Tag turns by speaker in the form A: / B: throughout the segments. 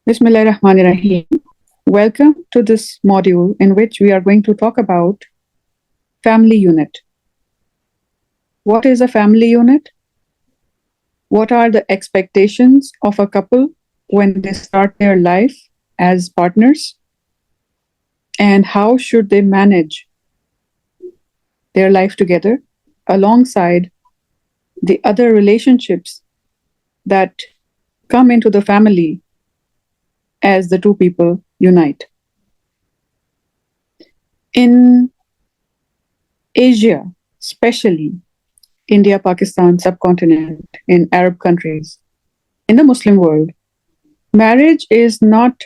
A: Bismillahirrahmanirrahim. Welcome to this module in which we are going to talk about family unit. What is a family unit? What are the expectations of a couple when they start their life as partners? And how should they manage their life together alongside the other relationships that come into the family as the two people unite? In Asia, especially India, Pakistan, subcontinent, in Arab countries, in the Muslim world, marriage is not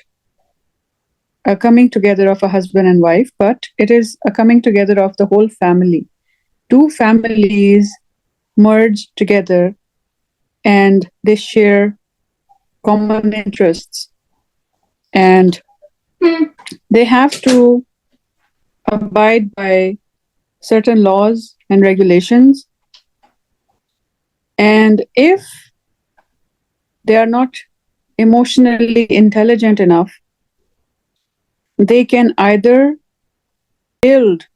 A: a coming together of a husband and wife, but it is a coming together of the whole family. Two families merge together and they share common interests, and they have to abide by certain laws and regulations. And if they are not emotionally intelligent enough, they can either build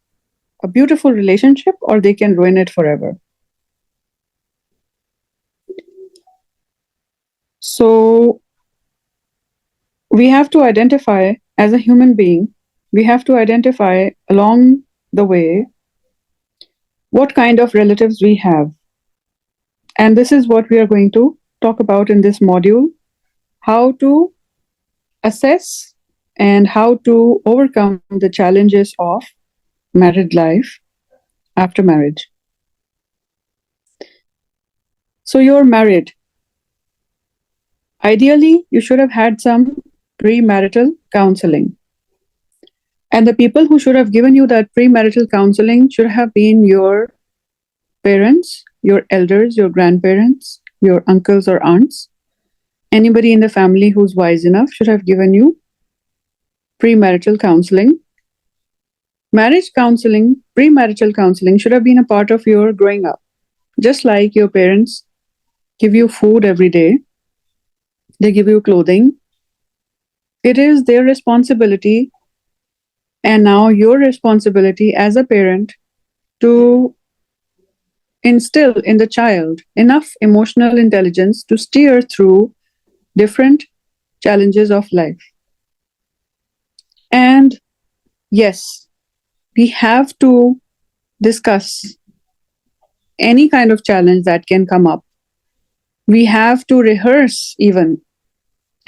A: a beautiful relationship or they can ruin it forever. So we have to identify, as a human being, we have to identify along the way what kind of relatives we have. And this is what we are going to talk about in this module: how to assess and how to overcome the challenges of married life after marriage. So you're married. Ideally, you should have had some premarital counseling. And the people who should have given you that premarital counseling should have been your parents, your elders, your grandparents, your uncles or aunts. Anybody in the family who's wise enough should have given you premarital counseling. Marriage counseling, premarital counseling should have been a part of your growing up. Just like your parents give you food every day, they give you clothing. It is their responsibility, and now your responsibility as a parent, to instill in the child enough emotional intelligence to steer through different challenges of life. And yes, we have to discuss any kind of challenge that can come up. We have to rehearse even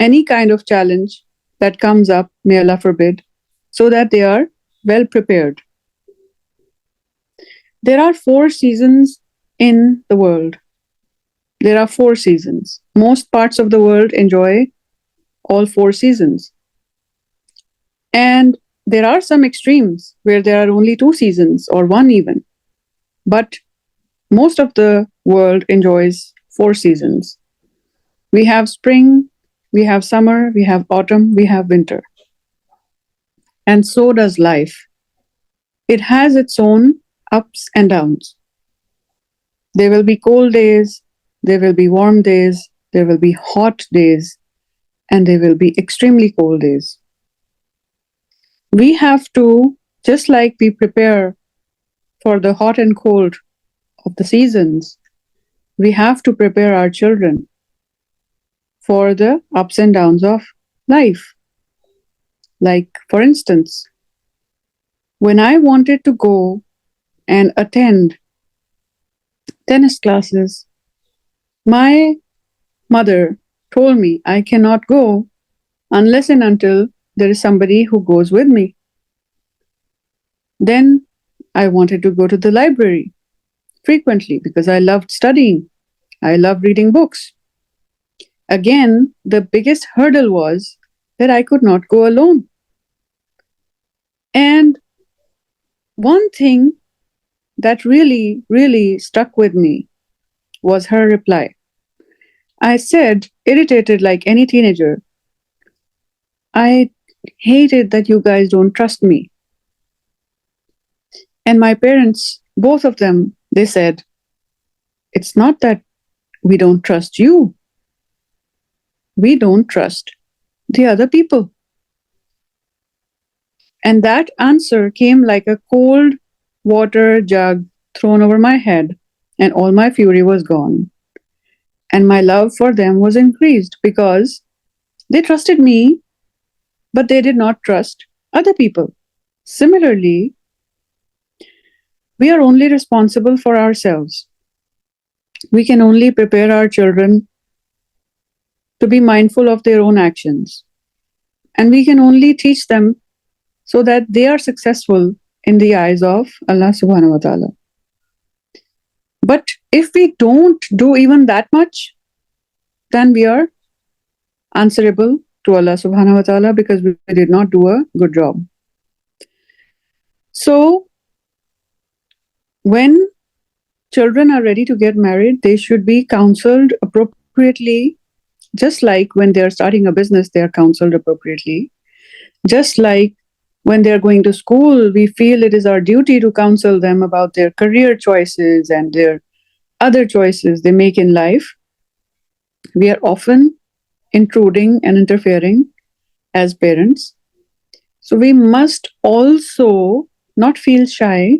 A: any kind of challenge that comes up, may Allah forbid, so that they are well prepared. There are 4 seasons in the world. There are 4 seasons. Most parts of the world enjoy all 4 seasons. And there are some extremes where there are only 2 seasons or 1 even. But most of the world enjoys 4 seasons. We have spring, we have summer, we have autumn, we have winter. And so does life. It has its own ups and downs. There will be cold days, there will be warm days, there will be hot days, and there will be extremely cold days. We have to, just like we prepare for the hot and cold of the seasons, we have to prepare our children for the ups and downs of life. Like, for instance, when I wanted to go and attend tennis classes, my mother told me I cannot go unless and until there is somebody who goes with me. Then I wanted to go to the library frequently because I loved studying. I loved reading books. Again, the biggest hurdle was that I could not go alone. And one thing that really, really stuck with me was her reply. I said, irritated like any teenager, I hate it that you guys don't trust me. And my parents, both of them, they said, it's not that we don't trust you. We don't trust The other people. And that answer came like a cold water jug thrown over my head, and all my fury was gone. And my love for them was increased because they trusted me, but they did not trust other people. Similarly, we are only responsible for ourselves. We can only prepare our children to be mindful of their own actions. And we can only teach them so that they are successful in the eyes of Allah subhanahu wa ta'ala. But if we don't do even that much, then we are answerable to Allah subhanahu wa ta'ala because we did not do a good job. So, when children are ready to get married, they should be counseled appropriately, just like when they are starting a business, they are counseled appropriately. Just like when they are going to school, we feel it is our duty to counsel them about their career choices and their other choices they make in life. We are often intruding and interfering as parents. So we must also not feel shy,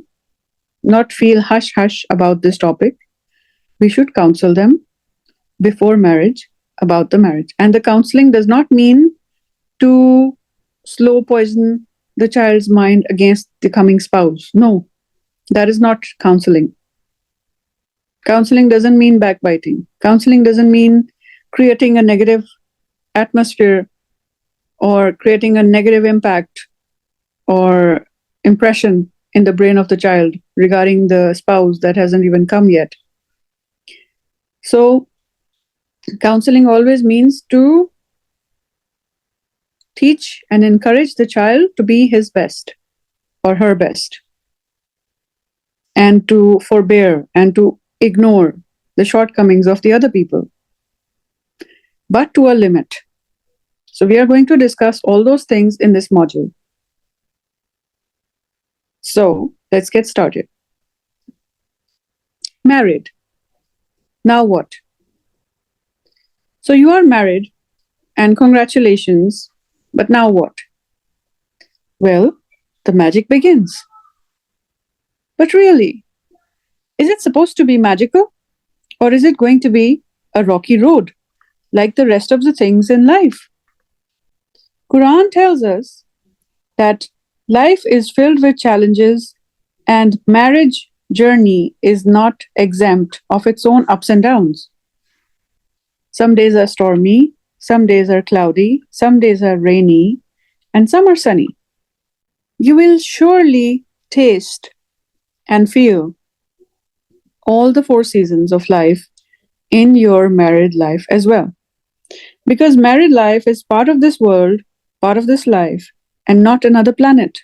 A: not feel hush hush about this topic. We should counsel them before marriage about the marriage. And the counseling does not mean to slow poison the child's mind against the coming spouse. No, that is not counseling. Counseling doesn't mean backbiting. Counseling doesn't mean creating a negative atmosphere or creating a negative impact or impression in the brain of the child regarding the spouse that hasn't even come yet. So, counseling always means to teach and encourage the child to be his best or her best, and to forbear and to ignore the shortcomings of the other people, but to a limit. So, we are going to discuss all those things in this module. So, let's get started. Married. Now what? So, you are married, and congratulations, but now what? Well, the magic begins. But really, is it supposed to be magical? Or is it going to be a rocky road, like the rest of the things in life? Quran tells us that life is filled with challenges and marriage journey is not exempt of its own ups and downs. Some days are stormy, some days are cloudy, some days are rainy, and some are sunny. You will surely taste and feel all the four seasons of life in your married life as well. Because married life is part of this world, part of this life, and not another planet.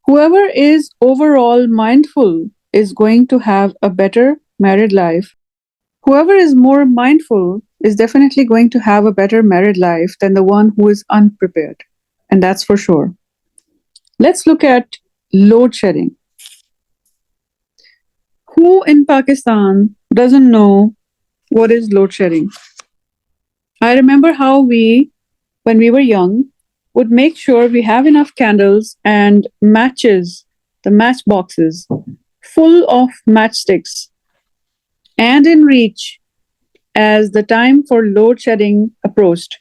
A: Whoever is overall mindful is going to have a better married life. Whoever is more mindful is definitely going to have a better married life than the one who is unprepared. And that's for sure. Let's look at load shedding. Who in Pakistan doesn't know what is load shedding? I remember how we, when we were young, would make sure we have enough candles and matches, the match boxes, full of matchsticks and in reach as the time for load shedding approached.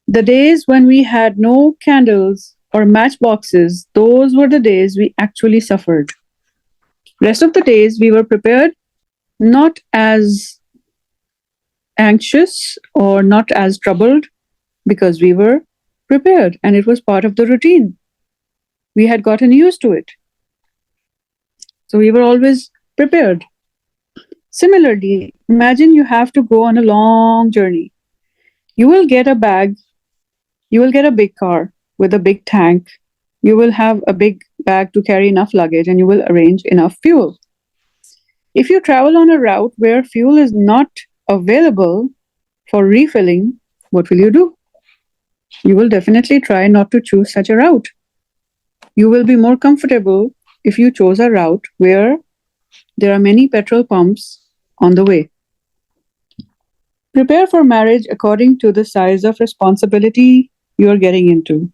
A: The days when we had no candles or matchboxes, those were the days we actually suffered. Rest of the days we were prepared, not as anxious or not as troubled, because we were prepared and it was part of the routine. We had gotten used to it. So we were always prepared. Similarly, imagine you have to go on a long journey. You will get a bag, you will get a big car with a big tank, you will have a big bag to carry enough luggage, and you will arrange enough fuel. If you travel on a route where fuel is not available for refilling, what will you do? You will definitely try not to choose such a route. You will be more comfortable if you chose a route where there are many petrol pumps on the way. Prepare for marriage according to the size of responsibility you are getting into.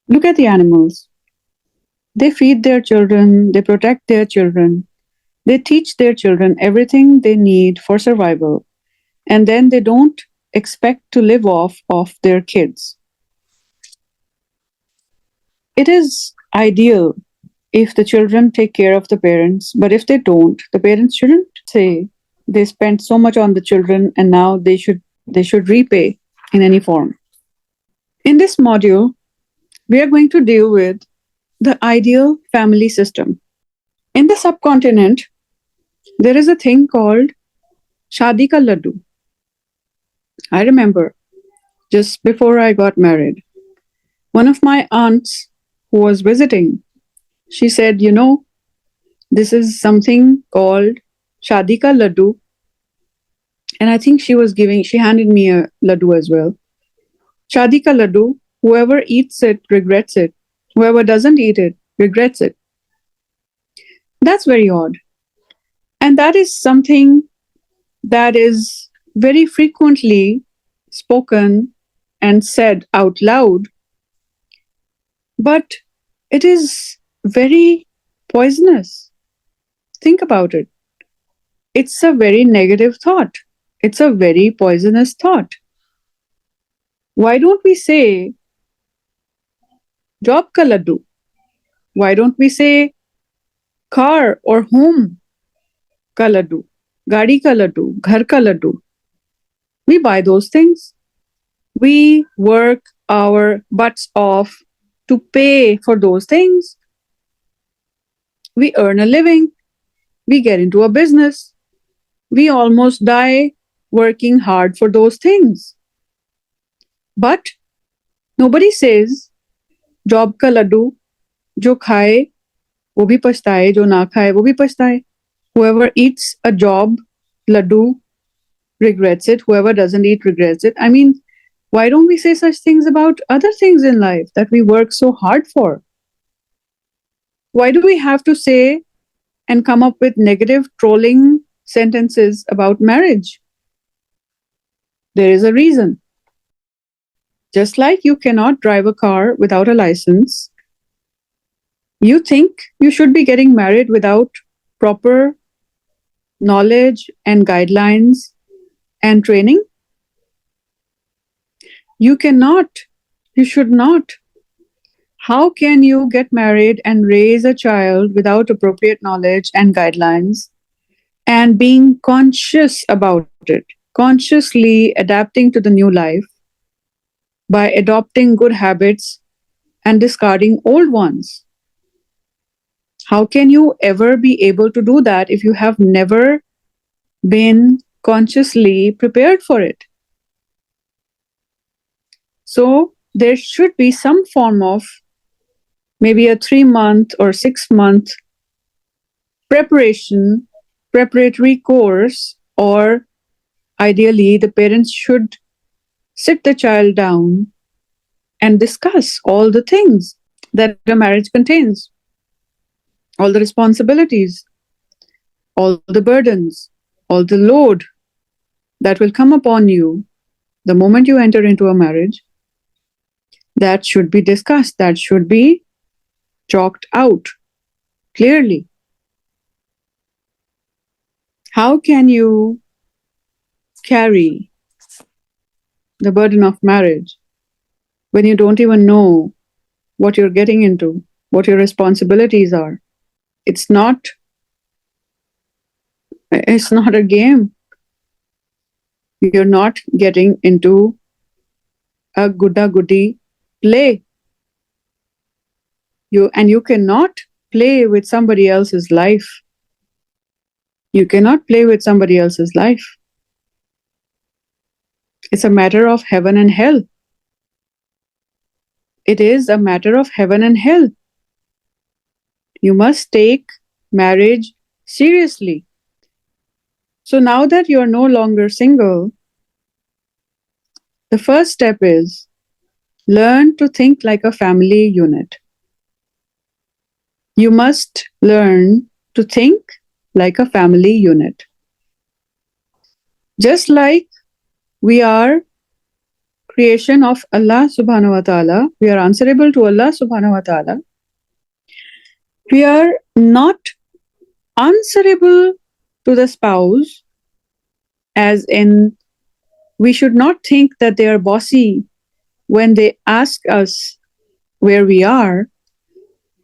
A: Look at the animals. They feed their children, they protect their children, they teach their children everything they need for survival, and then they don't expect to live off of their kids. It is ideal if the children take care of the parents, but if they don't, the parents shouldn't say they spent so much on the children and now they should repay in any form. In this module, we are going to deal with the ideal family system. In the subcontinent, there is a thing called Shadi Ka Laddu. I remember just before I got married, one of my aunts who was visiting, she said, this is something called Shadi Ka Laddu. And I think she handed me a laddu as well. Shadi Ka Laddu, whoever eats it regrets it. Whoever doesn't eat it regrets it. That's very odd. And that is something that is very frequently spoken and said out loud, but it is very poisonous. Think about it. It's a very negative thought. It's a very poisonous thought. Why don't we say job ka laddu? Why don't we say car or home ka laddu? Gadi ka laddu, ghar ka laddu. We buy those things. We work our butts off to pay for those things. We earn a living. We get into a business. We almost die working hard for those things. But nobody says job ka laddu, jo khaye wo bhi pachtaye, jo na khaye wo bhi pachtaye. Whoever eats a job laddu regrets it. Whoever doesn't eat regrets it. I mean, why don't we say such things about other things in life that we work so hard for? Why do we have to say and come up with negative trolling sentences about marriage? There is a reason. Just like you cannot drive a car without a license, you think you should be getting married without proper knowledge and guidelines and training? You cannot. You should not. How can you get married and raise a child without appropriate knowledge and guidelines and being conscious about it, consciously adapting to the new life by adopting good habits and discarding old ones? How can you ever be able to do that if you have never been consciously prepared for it? So there should be some form of maybe a 3-month or 6-month preparatory course, or ideally, the parents should sit the child down and discuss all the things that a marriage contains, all the responsibilities, all the burdens, all the load that will come upon you the moment you enter into a marriage. That should be discussed, that should be chalked out clearly. How can you carry the burden of marriage when you don't even know what you're getting into, what your responsibilities are? It's not a game. You're not getting into a goody play. You cannot play with somebody else's life. You cannot play with somebody else's life. It's a matter of heaven and hell. It is a matter of heaven and hell. You must take marriage seriously. So now that you're no longer single, the first step is learn to think like a family unit. You must learn to think like a family unit. Just like We are creation of Allah subhanahu wa ta'ala. We are answerable to Allah subhanahu wa ta'ala. We are not answerable to the spouse, as in, we should not think that they are bossy when they ask us where we are.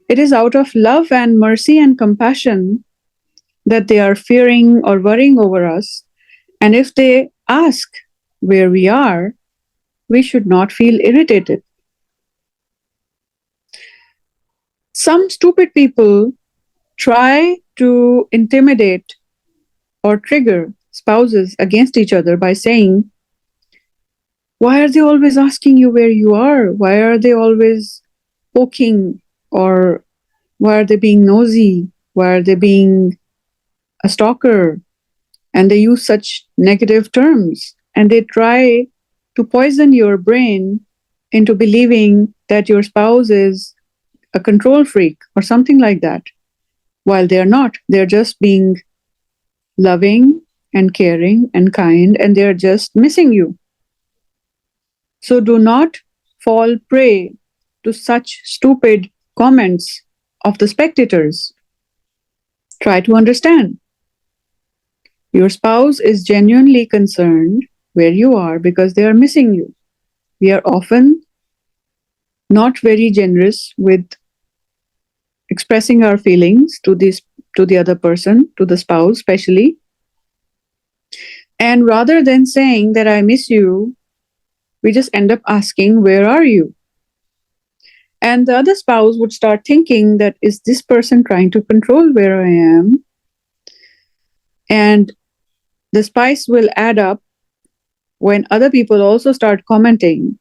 A: It is out of love and mercy and compassion that they are fearing or worrying over us. And if they ask where we are, we should not feel irritated. Some stupid people try to intimidate or trigger spouses against each other by saying, why are they always asking you where you are? Why are they always poking? Or why are they being nosy? Why are they being a stalker? And they use such negative terms. And they try to poison your brain into believing that your spouse is a control freak or something like that. While they're not, they're just being loving and caring and kind, and they're just missing you. So do not fall prey to such stupid comments of the spectators. Try to understand. Your spouse is genuinely concerned where you are because they are missing you. We are often not very generous with expressing our feelings to the other person, to the spouse especially. And rather than saying that I miss you, we just end up asking, where are you? And the other spouse would start thinking that, is this person trying to control where I am? And the spice will add up when other people also start commenting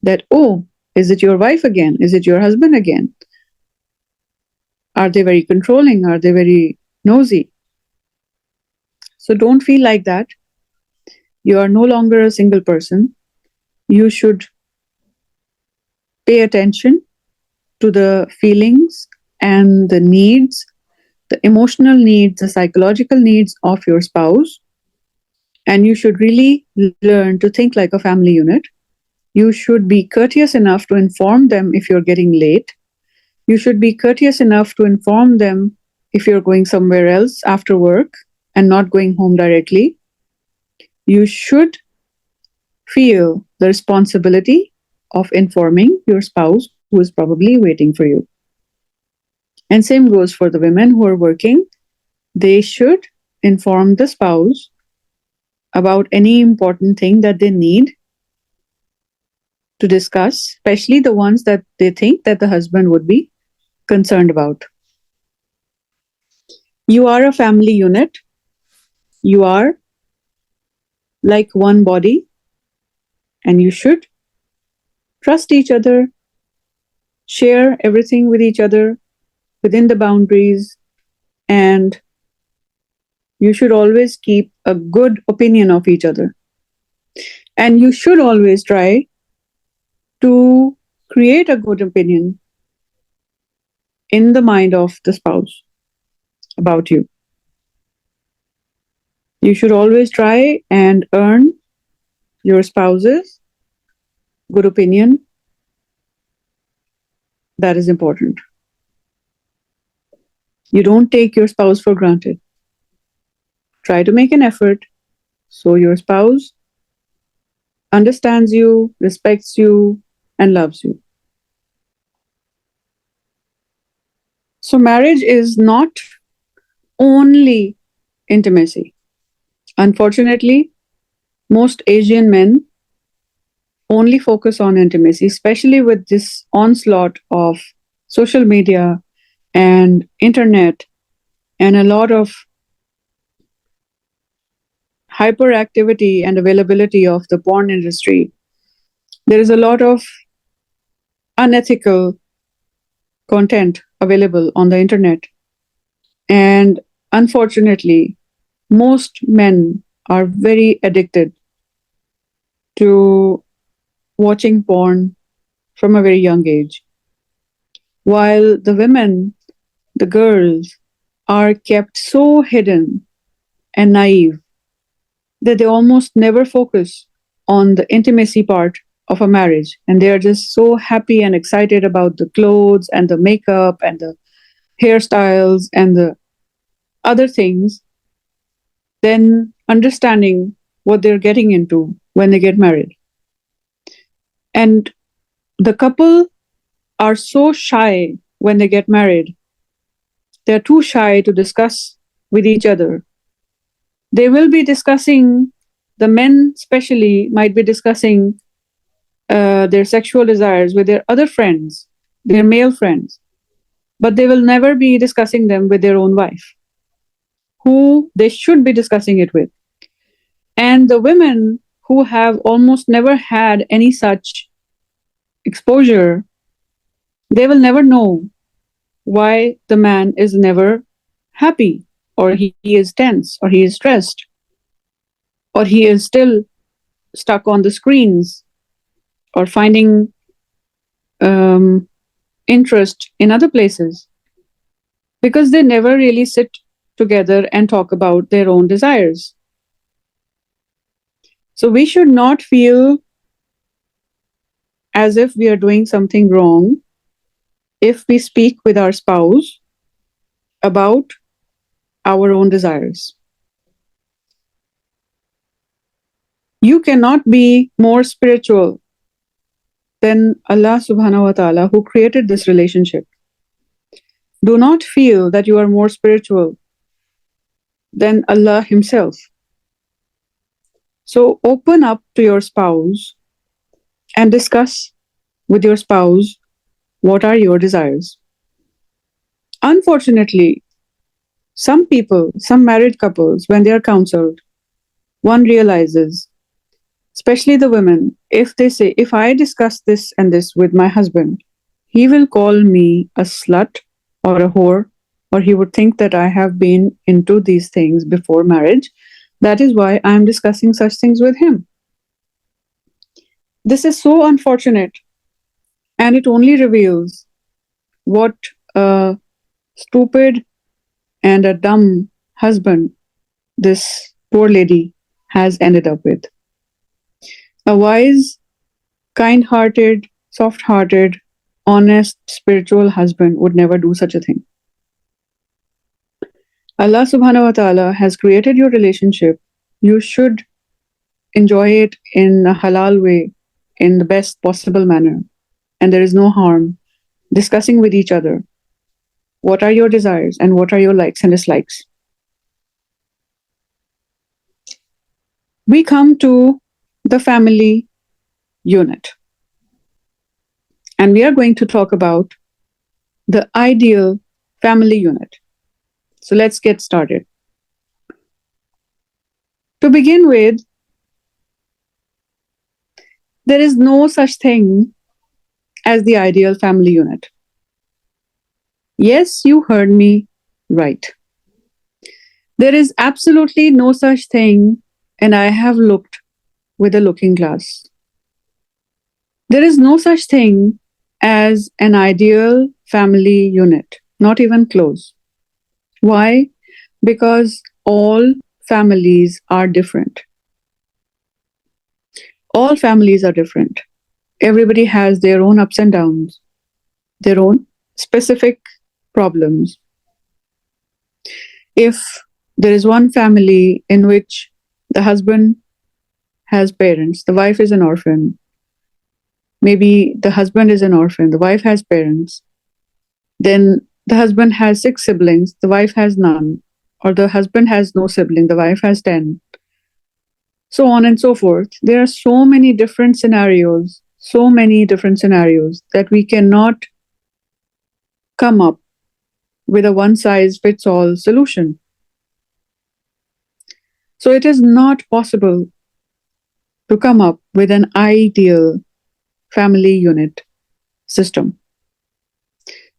A: that, oh, is it your wife again? Is it your husband again? Are they very controlling? Are they very nosy? So don't feel like that. You are no longer a single person. You should pay attention to the feelings and the needs, the emotional needs, the psychological needs of your spouse. And you should really learn to think like a family unit. You should be courteous enough to inform them if you're getting late. You should be courteous enough to inform them if you're going somewhere else after work and not going home directly. You should feel the responsibility of informing your spouse who is probably waiting for you. And same goes for the women who are working. They should inform the spouse about any important thing that they need to discuss, especially the ones that they think that the husband would be concerned about. You are a family unit. You are like one body, and you should trust each other, share everything with each other within the boundaries, and you should always keep a good opinion of each other. And you should always try to create a good opinion in the mind of the spouse about you. You should always try and earn your spouse's good opinion. That is important. You don't take your spouse for granted. Try to make an effort so your spouse understands you, respects you, and loves you. So, marriage is not only intimacy. Unfortunately, most Asian men only focus on intimacy, especially with this onslaught of social media and internet and a lot of hyperactivity and availability of the porn industry. There is a lot of unethical content available on the internet. And unfortunately, most men are very addicted to watching porn from a very young age. While the women, the girls, are kept so hidden and naive that they almost never focus on the intimacy part of a marriage. And they are just so happy and excited about the clothes and the makeup and the hairstyles and the other things than understanding what they're getting into when they get married. And the couple are so shy when they get married. They're too shy to discuss with each other. They will be discussing, the men especially might be discussing their sexual desires with their other friends, their male friends, but they will never be discussing them with their own wife, who they should be discussing it with. And the women who have almost never had any such exposure, they will never know why the man is never happy, or he is tense, or he is stressed, or he is still stuck on the screens, or finding um, interest in other places, because they never really sit together and talk about their own desires. So we should not feel as if we are doing something wrong if we speak with our spouse about our own desires. You cannot be more spiritual than Allah subhanahu wa ta'ala, who created this relationship. Do not feel that you are more spiritual than Allah Himself. So open up to your spouse and discuss with your spouse what are your desires. Unfortunately, some people, some married couples, when they are counseled, one realizes, especially the women, if they say, if I discuss this and this with my husband, he will call me a slut or a whore, or he would think that I have been into these things before marriage. That is why I am discussing such things with him. This is so unfortunate, and it only reveals what a stupid and a dumb husband this poor lady has ended up with. A wise, kind hearted, soft hearted, honest, spiritual husband would never do such a thing. Allah subhanahu wa ta'ala has created your relationship. You should enjoy it in a halal way, in the best possible manner. And there is no harm discussing with each other what are your desires and what are your likes and dislikes. We come to the family unit. And we are going to talk about the ideal family unit. So let's get started. To begin with, there is no such thing as the ideal family unit. Yes, you heard me right. There is absolutely no such thing, and I have looked with a looking glass. There is no such thing as an ideal family unit, not even close. Why? Because all families are different. All families are different. Everybody has their own ups and downs, their own specific problems. If there is one family in which the husband has parents, the wife is an orphan, maybe the husband is an orphan, the wife has parents, then the husband has 6 siblings, the wife has none, or the husband has no sibling, the wife has 10, so on and so forth. There are so many different scenarios that we cannot come up with a one-size-fits-all solution. So it is not possible to come up with an ideal family unit system.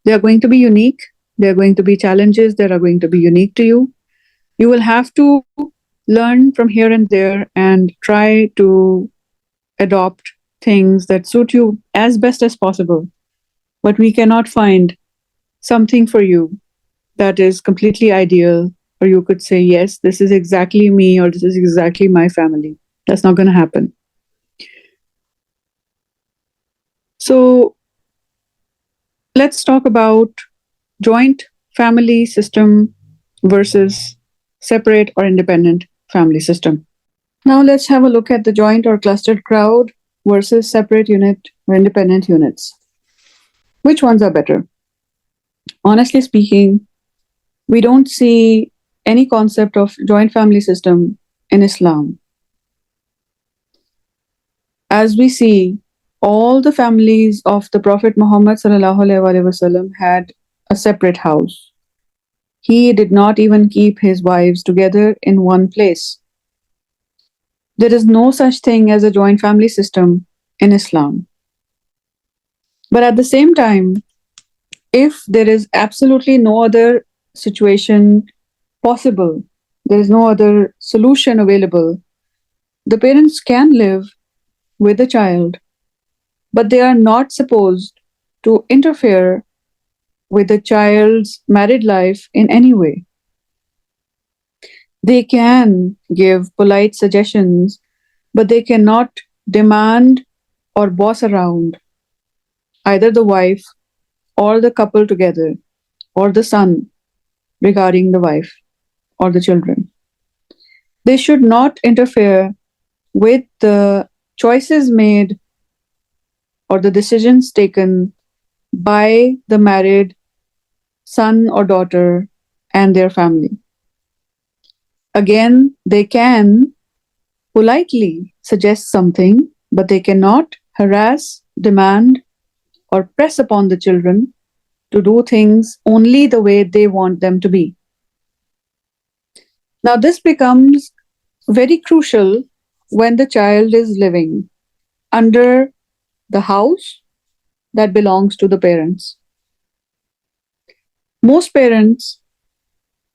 A: They are going to be unique. There are going to be challenges that are going to be unique to you. You will have to learn from here and there and try to adopt things that suit you as best as possible. But we cannot find something for you that is completely ideal or you could say, yes, this is exactly me, or this is exactly my family. That's not going to happen. So let's talk about joint family system versus separate or independent family system. Now let's have a look at the joint or clustered crowd versus separate unit or independent units. Which ones are better? Honestly speaking, we don't see any concept of joint family system in Islam. As we see, all the families of the Prophet Muhammad ﷺ had a separate house. He did not even keep his wives together in one place. There is no such thing as a joint family system in Islam. But at the same time, if there is absolutely no other situation possible, there is no other solution available, the parents can live with the child, but they are not supposed to interfere with the child's married life in any way. They can give polite suggestions, but they cannot demand or boss around either the wife or the couple together or the son regarding the wife or the children. They should not interfere with the choices made or the decisions taken by the married son or daughter and their family. Again, they can politely suggest something, but they cannot harass, demand, or press upon the children to do things only the way they want them to be. Now, this becomes very crucial when the child is living under the house that belongs to the parents. Most parents,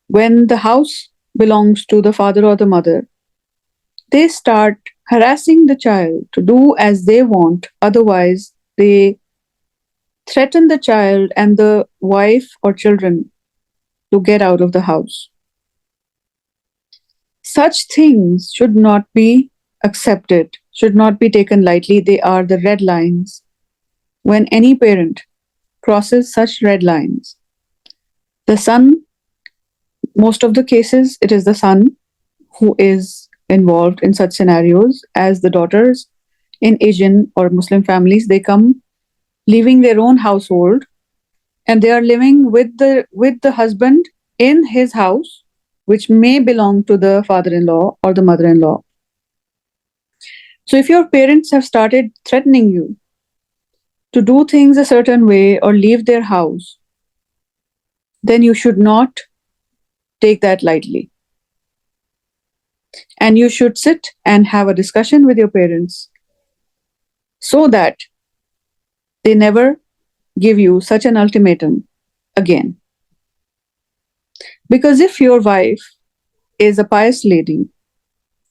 A: when the house belongs to the father or the mother, they start harassing the child to do as they want. Otherwise, they threaten the child and the wife or children to get out of the house. Such things should not be accepted, should not be taken lightly. They are the red lines. When any parent crosses such red lines, the son, most of the cases, it is the son who is involved in such scenarios, as the daughters in Asian or Muslim families, they come leaving their own household and they are living with the husband in his house, which may belong to the father-in-law or the mother-in-law. So if your parents have started threatening you to do things a certain way or leave their house, then you should not take that lightly. And you should sit and have a discussion with your parents so that they never give you such an ultimatum again. Because if your wife is a pious lady,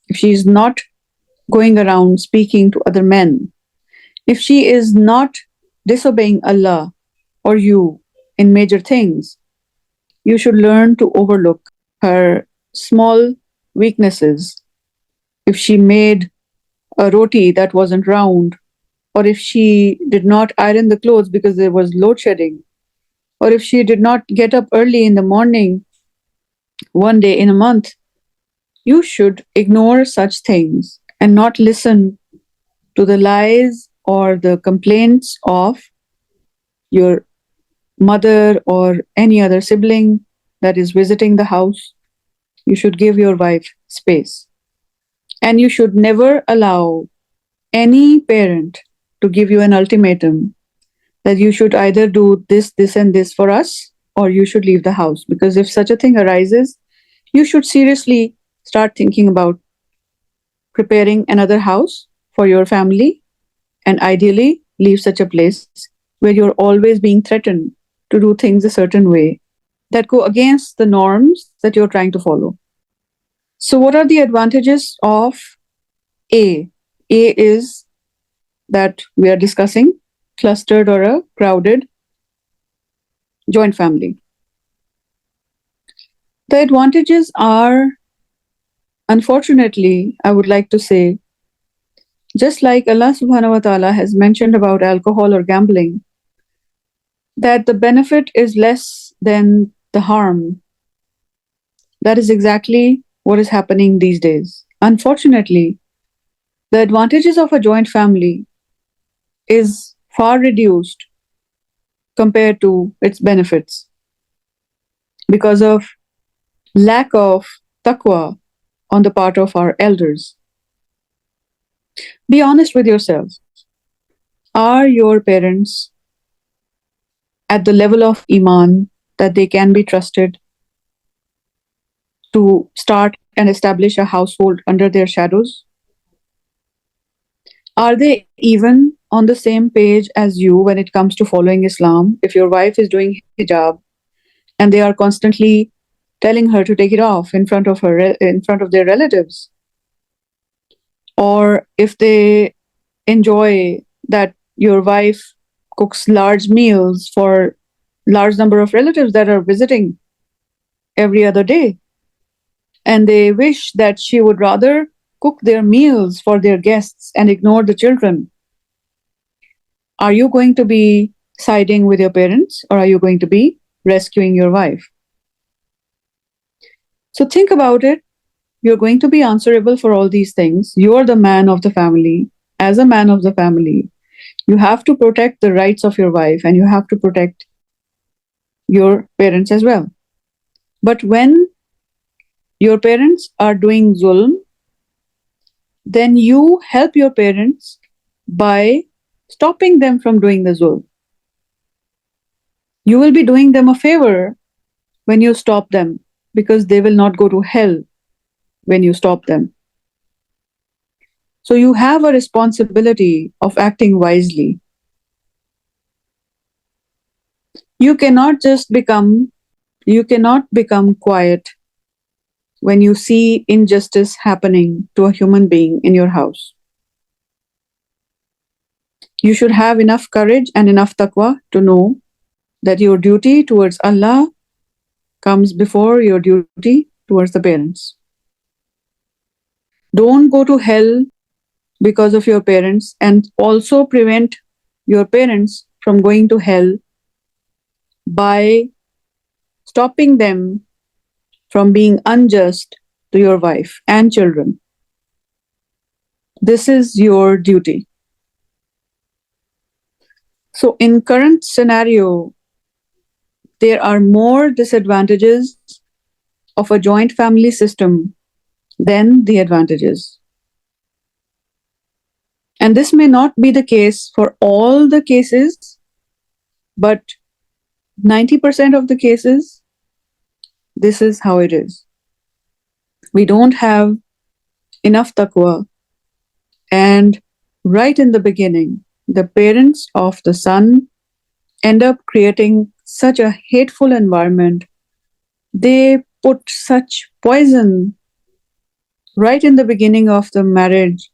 A: if she is not going around speaking to other men, if she is not disobeying Allah or you in major things, you should learn to overlook her small weaknesses. If she made a roti that wasn't round, or if she did not iron the clothes because there was load shedding, or if she did not get up early in the morning one day in a month, you should ignore such things and not listen to the lies or the complaints of your mother or any other sibling that is visiting the house. You should give your wife space. And you should never allow any parent to give you an ultimatum that you should either do this, this, and this for us, or you should leave the house. Because if such a thing arises, you should seriously start thinking about preparing another house for your family and ideally leave such a place where you're always being threatened to do things a certain way that go against the norms that you're trying to follow. So, what are the advantages of A? A is that we are discussing clustered or a crowded joint family. The advantages are, unfortunately, I would like to say, just like Allah subhanahu wa ta'ala has mentioned about alcohol or gambling, that the benefit is less than the harm. That is exactly what is happening these days. Unfortunately, the advantages of a joint family is far reduced compared to its benefits because of lack of taqwa on the part of our elders. Be honest with yourself. Are your parents at the level of iman that they can be trusted to start and establish a household under their shadows? Are they even on the same page as you when it comes to following Islam? If your wife is doing hijab and they are constantly telling her to take it off in front of in front of their relatives, or if they enjoy that your wife cooks large meals for large number of relatives that are visiting every other day, and they wish that she would rather cook their meals for their guests and ignore the children, are you going to be siding with your parents or are you going to be rescuing your wife? So think about it. You're going to be answerable for all these things. You're the man of the family. As a man of the family, you have to protect the rights of your wife and you have to protect your parents as well. But when your parents are doing zulm, then you help your parents by stopping them from doing the zulm. You will be doing them a favor when you stop them because they will not go to hell when you stop them. So you have a responsibility of acting wisely. You cannot just become you cannot become quiet when you see injustice happening to a human being in your house. You should have enough courage and enough taqwa to know that your duty towards Allah comes before your duty towards the parents. Don't go to hell because of your parents and also prevent your parents from going to hell by stopping them from being unjust to your wife and children. This is your duty. So in current scenario, there are more disadvantages of a joint family system than the advantages. And this may not be the case for all the cases, but 90% of the cases, this is how it is. We don't have enough taqwa, and right in the beginning, the parents of the son end up creating such a hateful environment. They put such poison right in the beginning of the marriage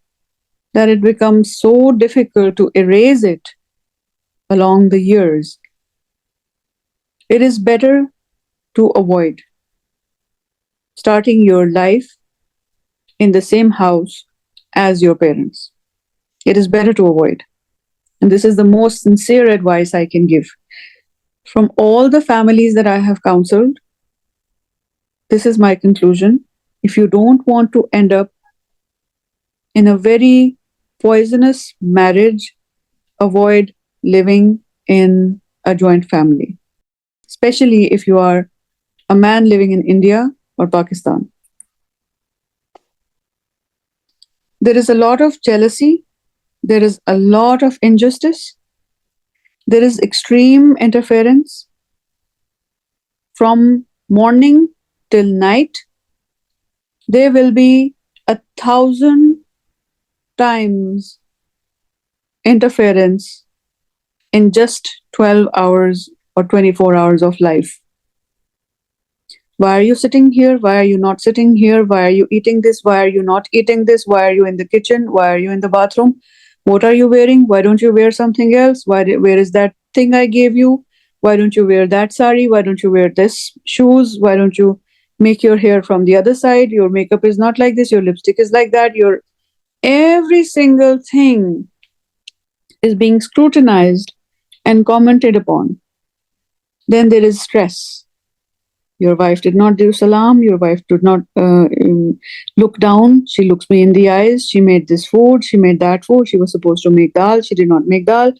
A: that it becomes so difficult to erase it along the years. It is better to avoid starting your life in the same house as your parents. It is better to avoid. And this is the most sincere advice I can give. From all the families that I have counseled, this is my conclusion. If you don't want to end up in a very poisonous marriage, avoid living in a joint family, especially if you are a man living in India or Pakistan. There is a lot of jealousy, there is a lot of injustice, there is extreme interference from morning till night. There will be 1,000 times interference in just 12 hours or 24 hours of life. Why are you sitting here? Why are you not sitting here? Why are you eating this? Why are you not eating this? Why are you in the kitchen? Why are you in the bathroom? What are you wearing? Why don't you wear something else? Where is that thing I gave you? Why don't you wear that sari? Why don't you wear this shoes? Why don't you make your hair from the other side, your makeup is not like this, your lipstick is like that, your every single thing is being scrutinized and commented upon. Then there is stress. Your wife did not do salam. Your wife did not look down. She looks me in the eyes. She made this food. She made that food. She was supposed to make dal. She did not make dal.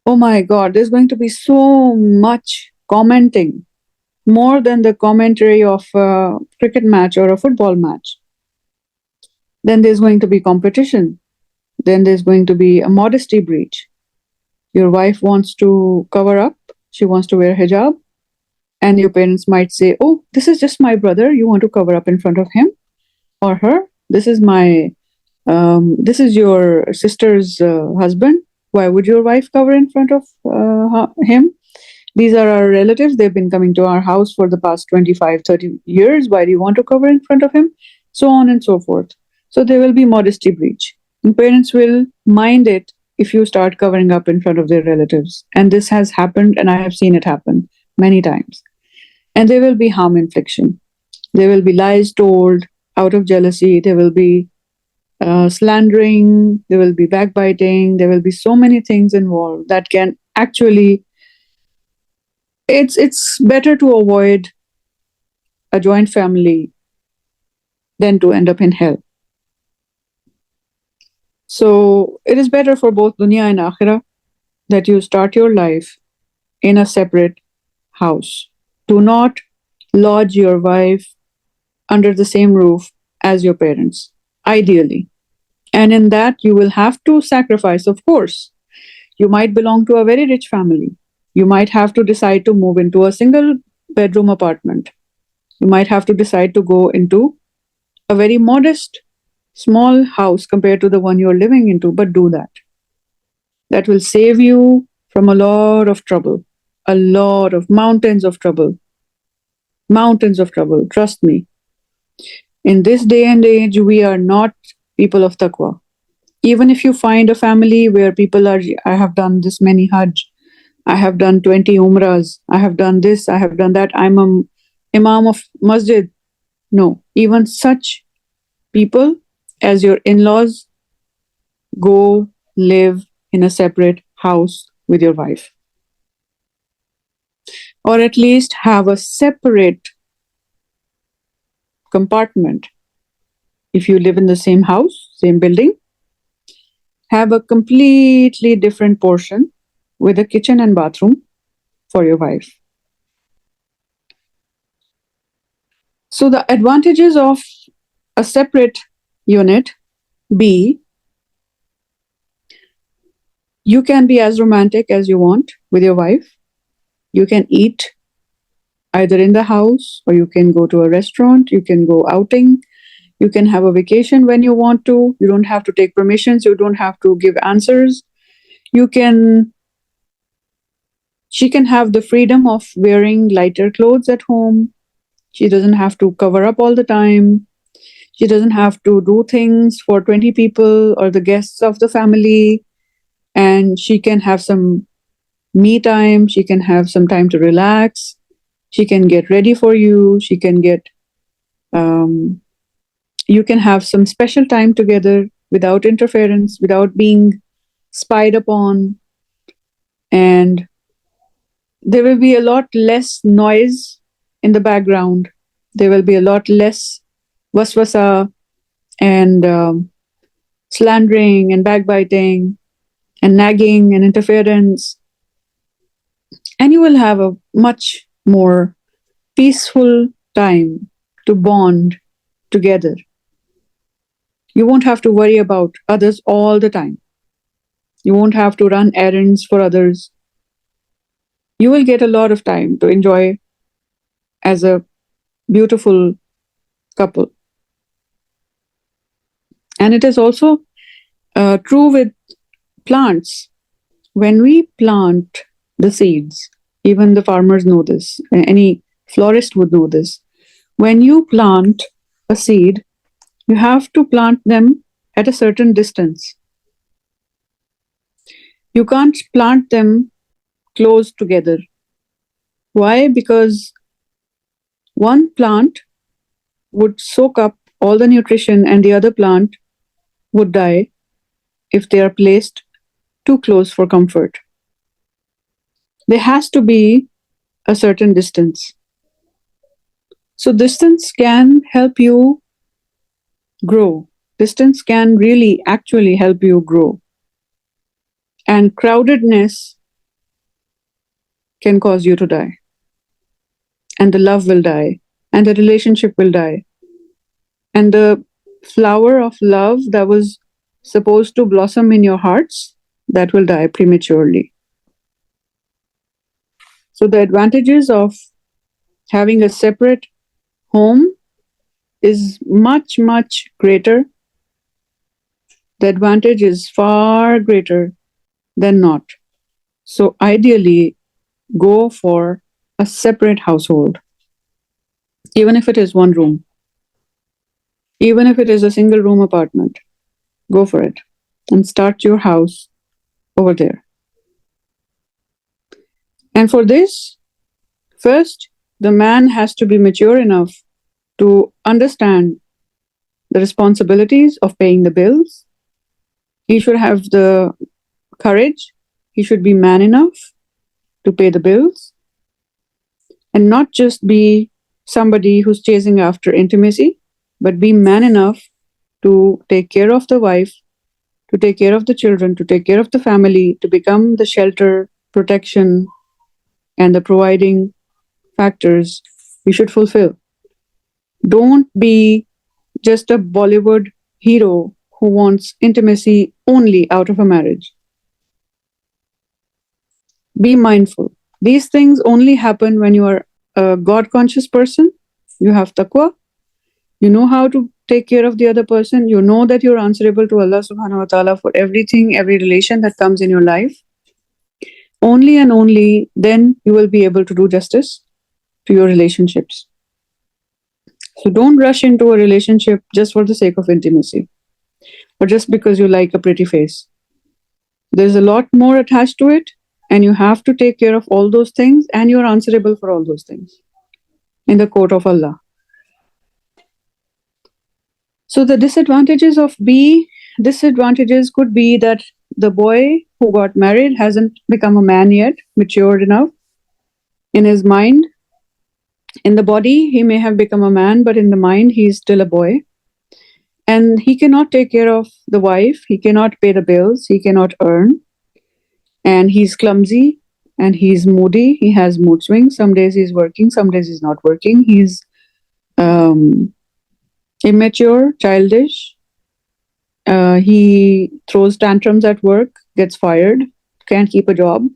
A: Oh my God, there's going to be so much commenting, more than the commentary of a cricket match or a football match. Then there's going to be competition. Then there's going to be a modesty breach. Your wife wants to cover up. She wants to wear hijab. And your parents might say, "Oh, this is just my brother. You want to cover up in front of him or her? This is your sister's husband. Why would your wife cover in front of him? These are our relatives. They've been coming to our house for the past 25, 30 years. Why do you want to cover in front of him?" So on and so forth. So there will be modesty breach. And parents will mind it if you start covering up in front of their relatives. And this has happened, and I have seen it happen many times. And there will be harm infliction. There will be lies told out of jealousy. There will be slandering. There will be backbiting. There will be so many things involved that can actually. It's better to avoid a joint family than to end up in hell. So it is better for both dunya and akhirah that you start your life in a separate house. Do not lodge your wife under the same roof as your parents, ideally. And in that, you will have to sacrifice, of course. You might belong to a very rich family. You might have to decide to move into a single bedroom apartment. You might have to decide to go into a very modest, small house compared to the one you're living into, but do that. That will save you from a lot of trouble, a lot of mountains of trouble. Mountains of trouble, trust me. In this day and age, we are not people of taqwa. Even if you find a family where people are, I have done this many Hajj, I have done 20 Umrahs, I have done this, I have done that, I'm a Imam of Masjid. No, even such people as your in laws, go live in a separate house with your wife. Or at least have a separate compartment. If you live in the same house, same building, have a completely different portion with a kitchen and bathroom for your wife. So the advantages of a separate unit be, you can be as romantic as you want with your wife. You can eat either in the house, or you can go to a restaurant, you can go outing, you can have a vacation when you want to. You don't have to take permissions, you don't have to give answers. You can She can have the freedom of wearing lighter clothes at home. She doesn't have to cover up all the time. She doesn't have to do things for 20 people or the guests of the family. And she can have some me time. She can have some time to relax. She can get ready for you. Um, you can have some special time together without interference, without being spied upon. And there will be a lot less noise in the background. There will be a lot less waswasa and slandering and backbiting and nagging and interference. And you will have a much more peaceful time to bond together. You won't have to worry about others all the time. You won't have to run errands for others. You will get a lot of time to enjoy as a beautiful couple. And it is also true with plants. When we plant the seeds, even the farmers know this, any florist would know this. When you plant a seed, you have to plant them at a certain distance. You can't plant them close together. Why? Because One plant would soak up all the nutrition and the other plant would die if they are placed too close for comfort. There has to be a certain distance. So, distance can help you grow. Distance can really actually help you grow. And crowdedness can cause you to die. And the love will die. And the relationship will die. And the flower of love that was supposed to blossom in your hearts, that will die prematurely. So, the advantages of having a separate home is much, much greater. The advantage is far greater than not. So, ideally, go for a separate household, even if it is one room, even if it is a single room apartment. Go for it and start your house over there. And for this, first, the man has to be mature enough to understand the responsibilities of paying the bills. He should have the courage. He should be man enough to pay the bills and not just be somebody who's chasing after intimacy, but be man enough to take care of the wife, to take care of the children, to take care of the family, to become the shelter, protection, and the providing factors you should fulfill. Don't be just a Bollywood hero who wants intimacy only out of a marriage. Be mindful. These things only happen when you are a God conscious person. You have taqwa. You know how to take care of the other person. You know that you're answerable to Allah subhanahu wa ta'ala for everything, every relation that comes in your life. Only and only then you will be able to do justice to your relationships. So don't rush into a relationship just for the sake of intimacy or just because you like a pretty face. There's a lot more attached to it, and you have to take care of all those things, and you're answerable for all those things in the court of Allah. So the disadvantages could be that the boy who got married hasn't become a man yet, matured enough in his mind. In the body, he may have become a man, but in the mind, he's still a boy. And he cannot take care of the wife, he cannot pay the bills, he cannot earn. And he's clumsy and he's moody, he has mood swings. Some days he's working, some days he's not working. He's immature, childish. He throws tantrums at work, gets fired, can't keep a job.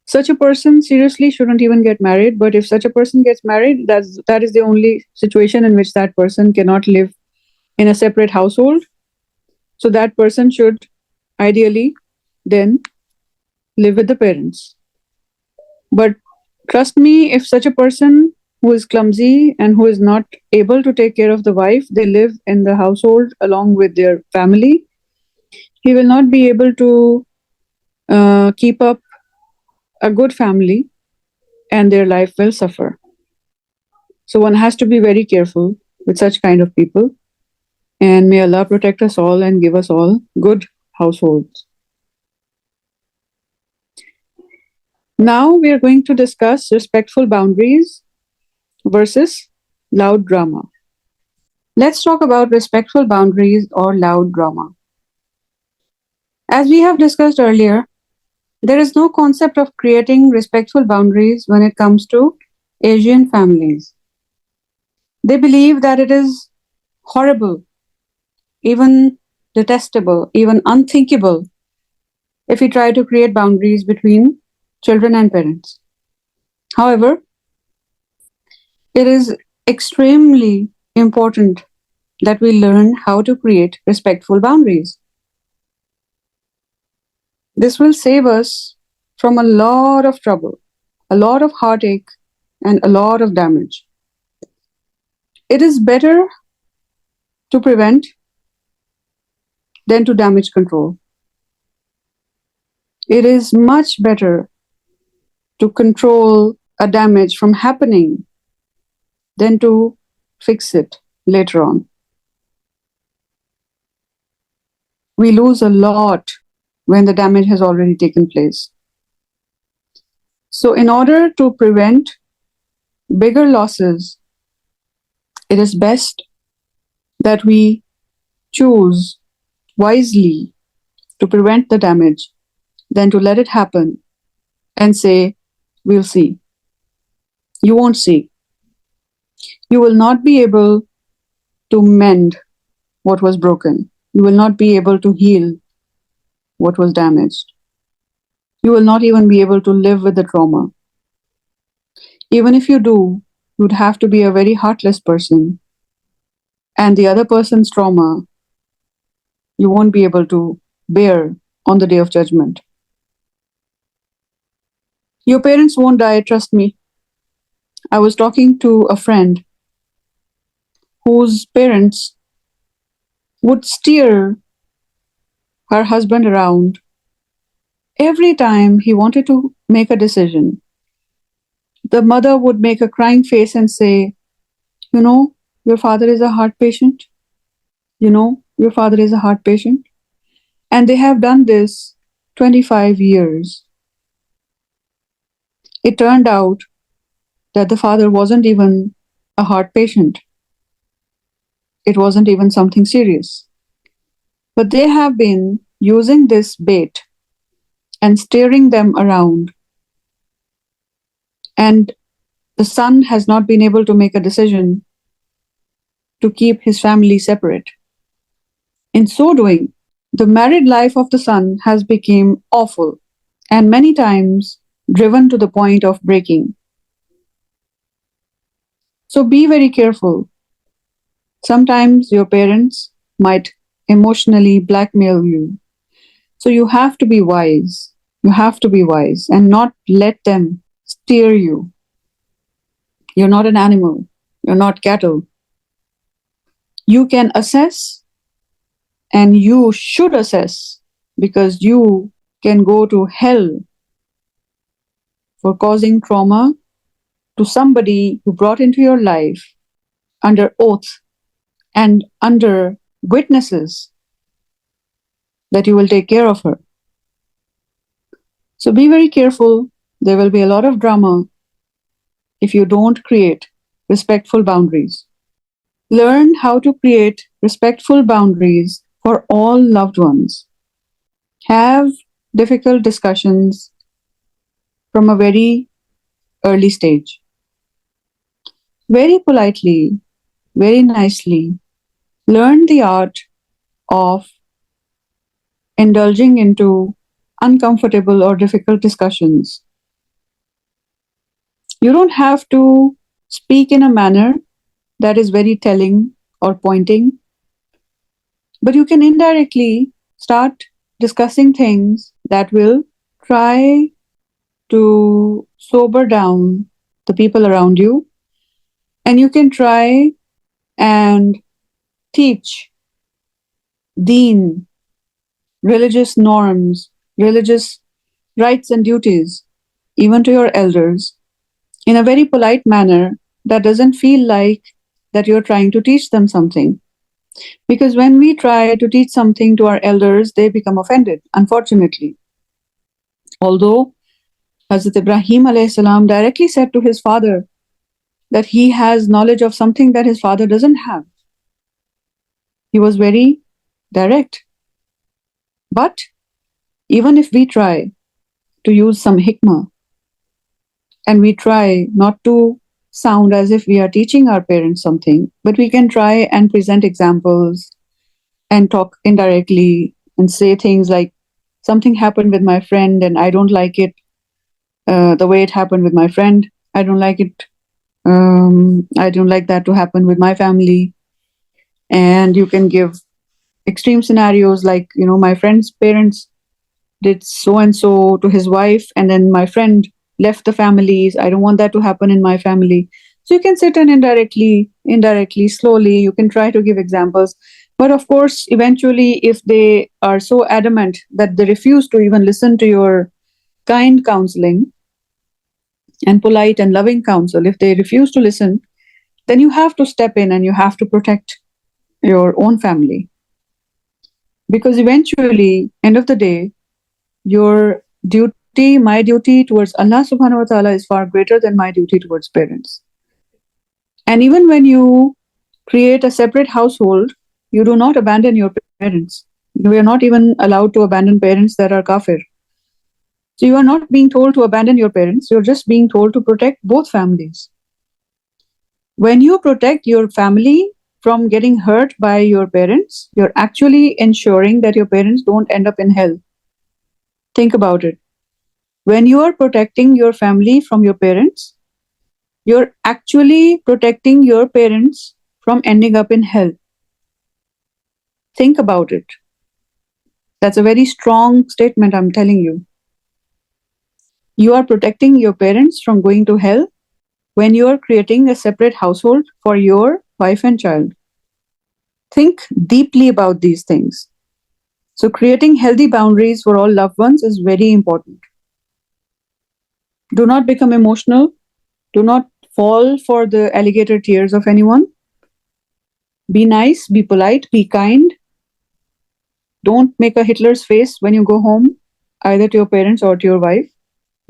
A: Such a person seriously shouldn't even get married. But if such a person gets married, that is the only situation in which that person cannot live in a separate household. So that person should ideally then live with the parents. But trust me, if such a person who is clumsy and who is not able to take care of the wife, they live in the household along with their family, he will not be able to keep up a good family, and their life will suffer. So one has to be very careful with such kind of people. And may Allah protect us all and give us all good households. Now we are going to discuss respectful boundaries versus loud drama. Let's talk about respectful boundaries or loud drama. As we have discussed earlier, there is no concept of creating respectful boundaries when it comes to Asian families. They believe that it is horrible, even detestable, even unthinkable if we try to create boundaries between children and parents. However, it is extremely important that we learn how to create respectful boundaries. This will save us from a lot of trouble, a lot of heartache, and a lot of damage. It is better to prevent than to damage control. It is much better to control a damage from happening than to fix it later on. We lose a lot when the damage has already taken place. So, in order to prevent bigger losses, it is best that we choose wisely to prevent the damage than to let it happen and say, we'll see. You won't see. You will not be able to mend what was broken. You will not be able to heal what was damaged. You will not even be able to live with the trauma. Even if you do, you'd have to be a very heartless person. And the other person's trauma, you won't be able to bear on the day of judgment. Your parents won't die, trust me. I was talking to a friend whose parents would steer her husband around every time he wanted to make a decision. The mother would make a crying face and say, you know, your father is a heart patient. You know, your father is a heart patient. And they have done this 25 years. It turned out that the father wasn't even a heart patient. It wasn't even something serious. But they have been using this bait and steering them around. And the son has not been able to make a decision to keep his family separate. In so doing, the married life of the son has become awful and many times driven to the point of breaking. So be very careful. Sometimes your parents might emotionally blackmail you. So you have to be wise. You have to be wise and not let them steer you. You're not an animal. You're not cattle. You can assess and you should assess because you can go to hell for causing trauma to somebody you brought into your life under oath and under witnesses that you will take care of her. So be very careful. There will be a lot of drama if you don't create respectful boundaries. Learn how to create respectful boundaries for all loved ones. Have difficult discussions from a very early stage. Very politely, very nicely, learn the art of indulging into uncomfortable or difficult discussions. You don't have to speak in a manner that is very telling or pointing, but you can indirectly start discussing things that will try to sober down the people around you, and you can try and teach deen, religious norms, religious rights and duties, even to your elders, in a very polite manner that doesn't feel like that you're trying to teach them something. Because when we try to teach something to our elders, they become offended, unfortunately. Although Hazrat Ibrahim alayhi salam directly said to his father that he has knowledge of something that his father doesn't have. He was very direct. But even if we try to use some hikmah and we try not to sound as if we are teaching our parents something, but we can try and present examples and talk indirectly and say things like, something happened with my friend and I don't like it the way it happened with my friend. I don't like it. I don't like that to happen with my family. And you can give extreme scenarios like, my friend's parents did so and so to his wife, and then my friend left the families. I don't want that to happen in my family. So you can sit and indirectly, slowly, you can try to give examples. But of course, eventually, if they are so adamant that they refuse to even listen to your kind counseling and polite and loving counsel, if they refuse to listen, then you have to step in and you have to protect your own family. Because eventually, end of the day, your duty, my duty towards Allah subhanahu wa ta'ala is far greater than my duty towards parents. And even when you create a separate household, you do not abandon your parents. We are not even allowed to abandon parents that are kafir. So you are not being told to abandon your parents, you're just being told to protect both families. When you protect your family from getting hurt by your parents, you're actually ensuring that your parents don't end up in hell. Think about it. When you are protecting your family from your parents, you're actually protecting your parents from ending up in hell. Think about it. That's a very strong statement, I'm telling you. You are protecting your parents from going to hell when you are creating a separate household for your wife and child. Think deeply about these things. So, creating healthy boundaries for all loved ones is very important. Do not become emotional. Do not fall for the alligator tears of anyone. Be nice, be polite, be kind. Don't make a Hitler's face when you go home, either to your parents or to your wife.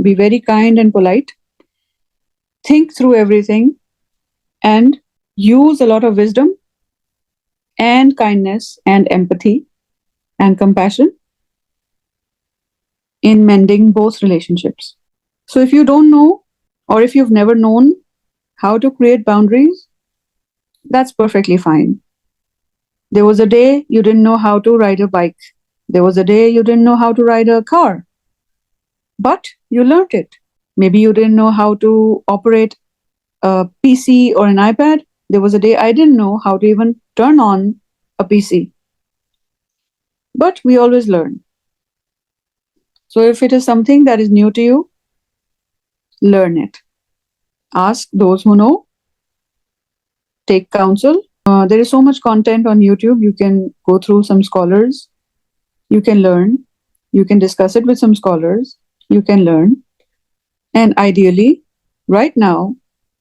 A: Be very kind and polite. Think through everything and use a lot of wisdom and kindness and empathy and compassion in mending both relationships. So, if you don't know or if you've never known how to create boundaries, that's perfectly fine. There was a day you didn't know how to ride a bike. There was a day you didn't know how to ride a car, but you learned it. Maybe you didn't know how to operate a PC or an iPad. There was a day I didn't know how to even turn on a PC. But we always learn. So if it is something that is new to you, learn it. Ask those who know. Take counsel. There is so much content on YouTube. You can go through some scholars. You can learn. You can discuss it with some scholars. You can learn. And ideally, right now,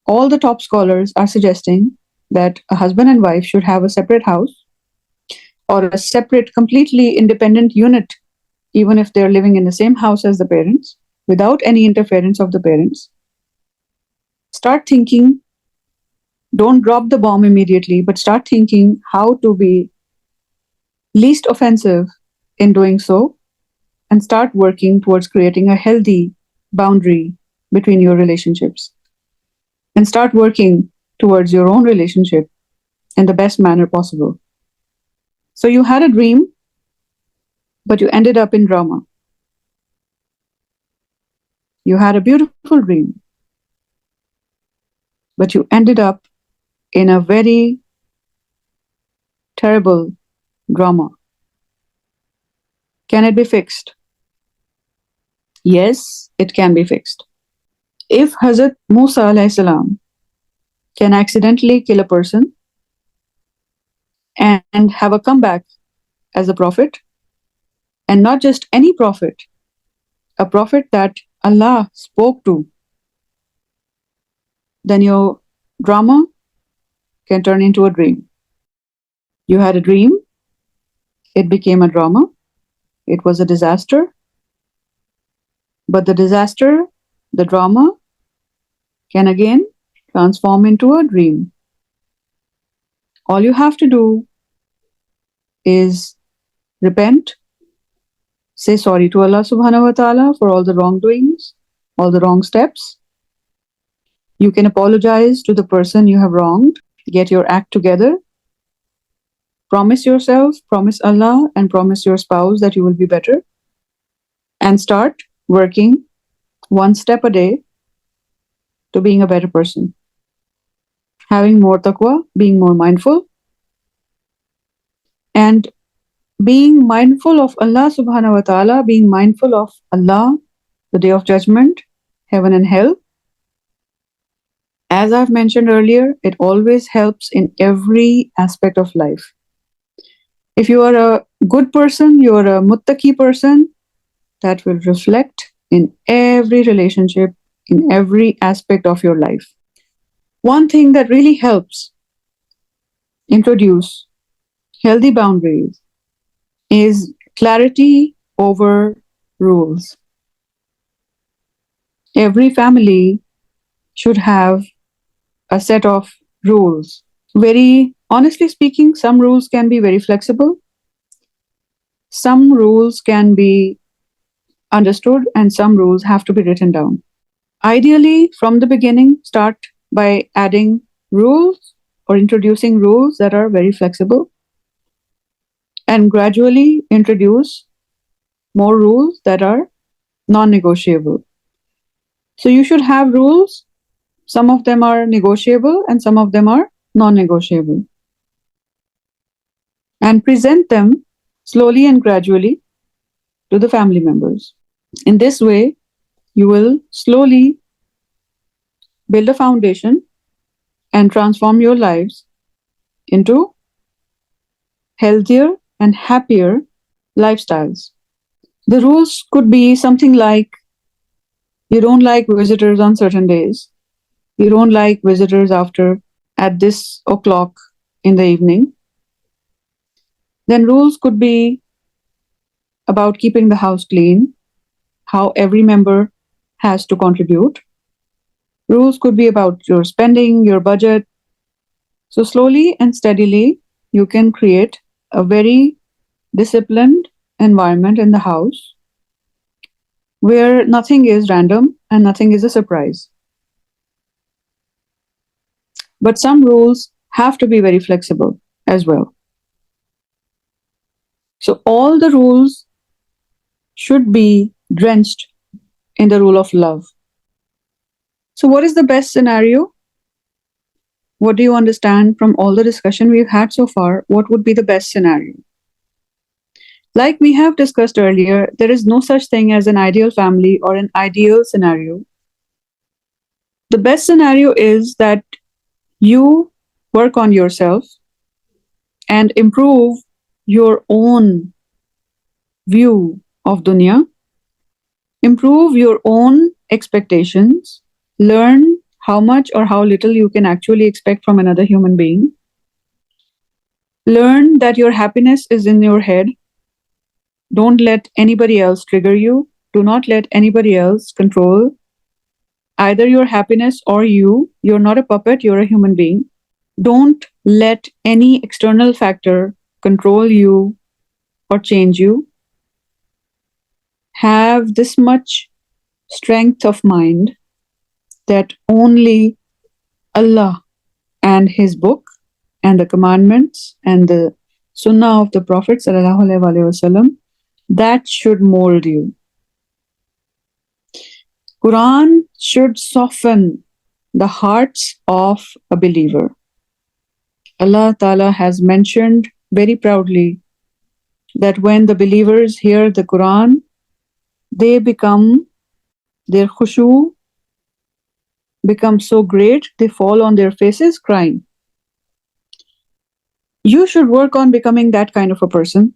A: all the top scholars are suggesting that a husband and wife should have a separate house or a separate, completely independent unit, even if they're living in the same house as the parents, without any interference of the parents. Start thinking. Don't drop the bomb immediately, but start thinking how to be least offensive in doing so and start working towards creating a healthy boundary between your relationships. And start working towards your own relationship in the best manner possible. So you had a dream, but you ended up in drama. You had a beautiful dream, but you ended up in a very terrible drama. Can it be fixed? Yes, it can be fixed. If Hazrat Musa alayhi salam can accidentally kill a person and have a comeback as a prophet, and not just any prophet, a prophet that Allah spoke to, then your drama can turn into a dream. You had a dream, it became a drama, it was a disaster, but the disaster, the drama, can again transform into a dream. All you have to do is repent, say sorry to Allah subhanahu wa ta'ala for all the wrongdoings, all the wrong steps. You can apologize to the person you have wronged, get your act together, promise yourself, promise Allah, and promise your spouse that you will be better, and start working one step a day to being a better person. Having more taqwa, being more mindful, and being mindful of Allah subhanahu wa ta'ala, being mindful of Allah, the day of judgment, heaven and hell. As I've mentioned earlier, it always helps in every aspect of life. If you are a good person, you are a muttaqi person, that will reflect in every relationship, in every aspect of your life. One thing that really helps introduce healthy boundaries is clarity over rules. Every family should have a set of rules. Very honestly speaking, some rules can be very flexible, some rules can be understood, and some rules have to be written down. Ideally, from the beginning, start by adding rules or introducing rules that are very flexible, and gradually introduce more rules that are non negotiable. So you should have rules. Some of them are negotiable and some of them are non negotiable. And present them slowly and gradually to the family members. In this way, you will slowly build a foundation and transform your lives into healthier and happier lifestyles. The rules could be something like you don't like visitors on certain days, you don't like visitors after at this o'clock in the evening. Then rules could be about keeping the house clean, how every member has to contribute. Rules could be about your spending, your budget. So, slowly and steadily, you can create a very disciplined environment in the house where nothing is random and nothing is a surprise. But some rules have to be very flexible as well. So, all the rules should be drenched in the rule of love. So, what is the best scenario? What do you understand from all the discussion we've had so far? What would be the best scenario? Like we have discussed earlier, there is no such thing as an ideal family or an ideal scenario. The best scenario is that you work on yourself and improve your own view of dunya, improve your own expectations, learn how much or how little you can actually expect from another human being. Learn that your happiness is in your head. Don't let anybody else trigger you. Do not let anybody else control either your happiness or you. You're not a puppet, you're a human being. Don't let any external factor control you or change you. Have this much strength of mind that only Allah and His book and the commandments and the sunnah of the Prophet ﷺ, that should mold you. Quran should soften the hearts of a believer. Allah Ta'ala has mentioned very proudly that when the believers hear the Quran, they become, their khushu becomes so great, they fall on their faces crying. You should work on becoming that kind of a person.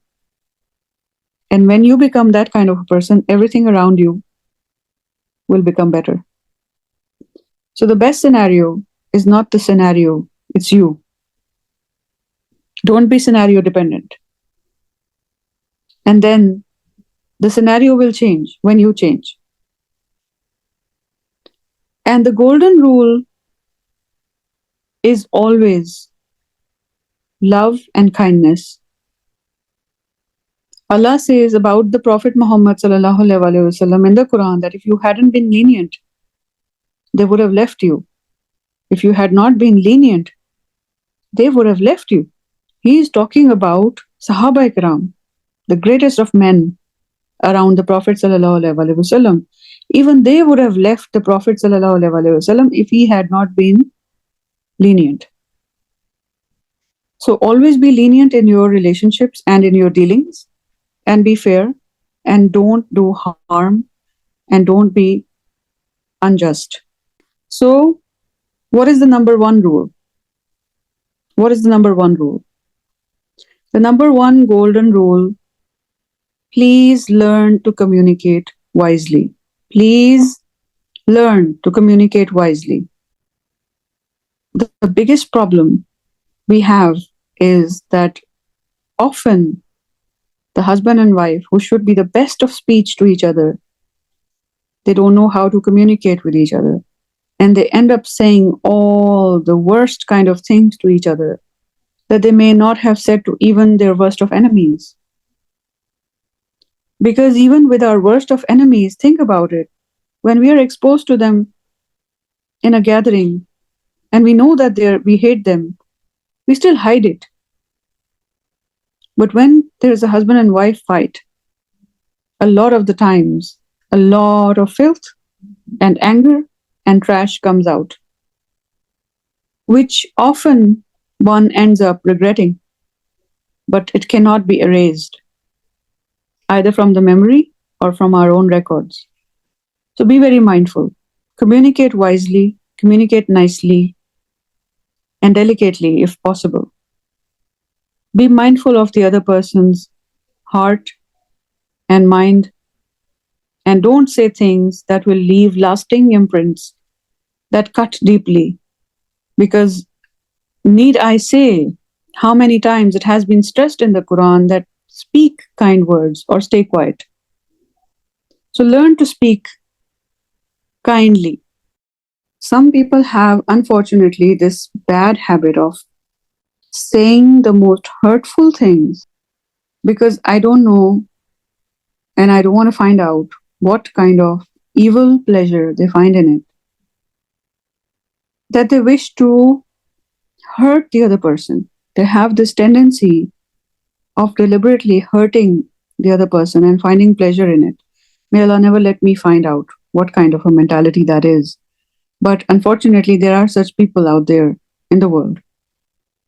A: And when you become that kind of a person, everything around you will become better. So the best scenario is not the scenario, it's you. Don't be scenario dependent. And then the scenario will change when you change. And the golden rule is always love and kindness. Allah says about the Prophet Muhammad ﷺ in the Quran that if you hadn't been lenient, they would have left you. If you had not been lenient, they would have left you. He is talking about Sahaba Ikram, the greatest of men around the Prophet ﷺ. Even they would have left the Prophet ﷺ if he had not been lenient. So always be lenient in your relationships and in your dealings, and be fair, and don't do harm, and don't be unjust. So, what is the number one rule? What is the number one rule? The number one golden rule: please learn to communicate wisely. Please learn to communicate wisely. the biggest problem we have is that often the husband and wife, who should be the best of speech to each other, they don't know how to communicate with each other. And they end up saying all the worst kind of things to each other that they may not have said to even their worst of enemies. Because even with our worst of enemies, think about it. When we are exposed to them in a gathering and we know that we hate them, we still hide it. But when there is a husband and wife fight, a lot of the times, a lot of filth and anger and trash comes out, which often one ends up regretting, but it cannot be erased, either from the memory or from our own records. So be very mindful. Communicate wisely, communicate nicely, and delicately if possible. Be mindful of the other person's heart and mind, and don't say things that will leave lasting imprints that cut deeply. Because, need I say, how many times it has been stressed in the Quran that speak kind words or stay quiet. So learn to speak kindly. Some people have, unfortunately, this bad habit of saying the most hurtful things because I don't know and I don't want to find out what kind of evil pleasure they find in it. That they wish to hurt the other person. They have this tendency of deliberately hurting the other person and finding pleasure in it. May Allah never let me find out what kind of a mentality that is. But unfortunately, there are such people out there in the world.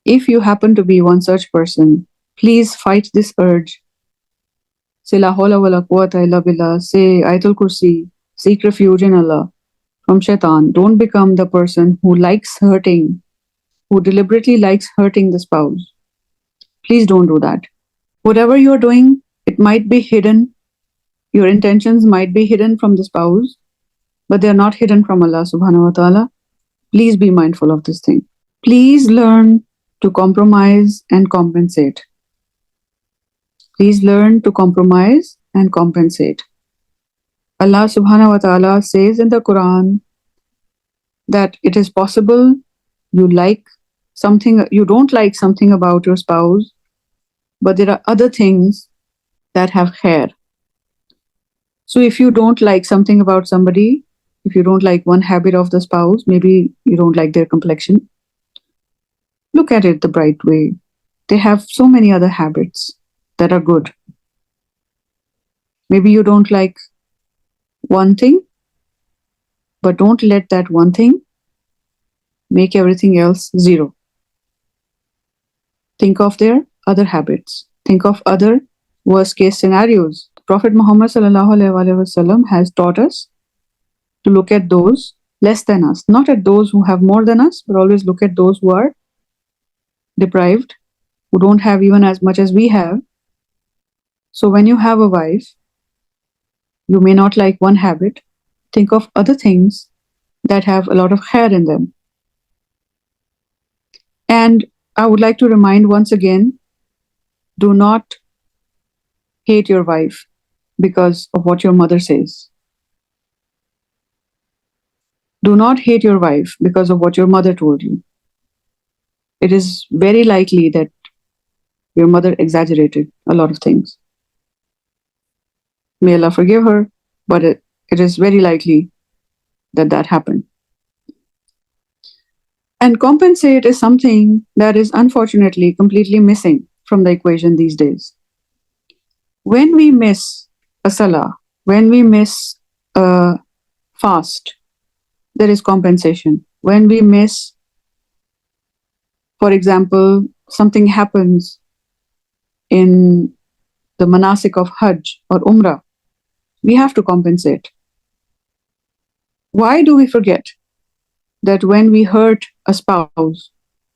A: If you happen to be one such person, please fight this urge. Say La hawla wa la quwwata illa billah. Say Ayatul Kursi. Seek refuge in Allah from shaitan. Don't become the person who likes hurting, who deliberately likes hurting the spouse. Please don't do that. Whatever you're doing, it might be hidden. Your intentions might be hidden from the spouse, but they're not hidden from Allah subhanahu wa ta'ala. Please be mindful of this thing. Please learn to compromise and compensate. Please learn to compromise and compensate. Allah subhanahu wa ta'ala says in the Quran that it is possible you like something, you don't like something about your spouse, but there are other things that have hair. So if you don't like something about somebody, if you don't like one habit of the spouse, maybe you don't like their complexion, look at it the bright way. They have so many other habits that are good. Maybe you don't like one thing, but don't let that one thing make everything else zero. Think of their other habits. Think of other worst case scenarios. Prophet Muhammad ﷺ has taught us to look at those less than us, not at those who have more than us, but always look at those who are deprived, who don't have even as much as we have. So when you have a wife, you may not like one habit. Think of other things that have a lot of hair in them. And I would like to remind once again, do not hate your wife because of what your mother says. Do not hate your wife because of what your mother told you. It is very likely that your mother exaggerated a lot of things. May Allah forgive her, but it is very likely that that happened. And compensate is something that is unfortunately completely missing from the equation these days. When we miss a salah, when we miss a fast, there is compensation. When we miss, for example, something happens in the manasik of Hajj or Umrah, we have to compensate. Why do we forget that when we hurt a spouse,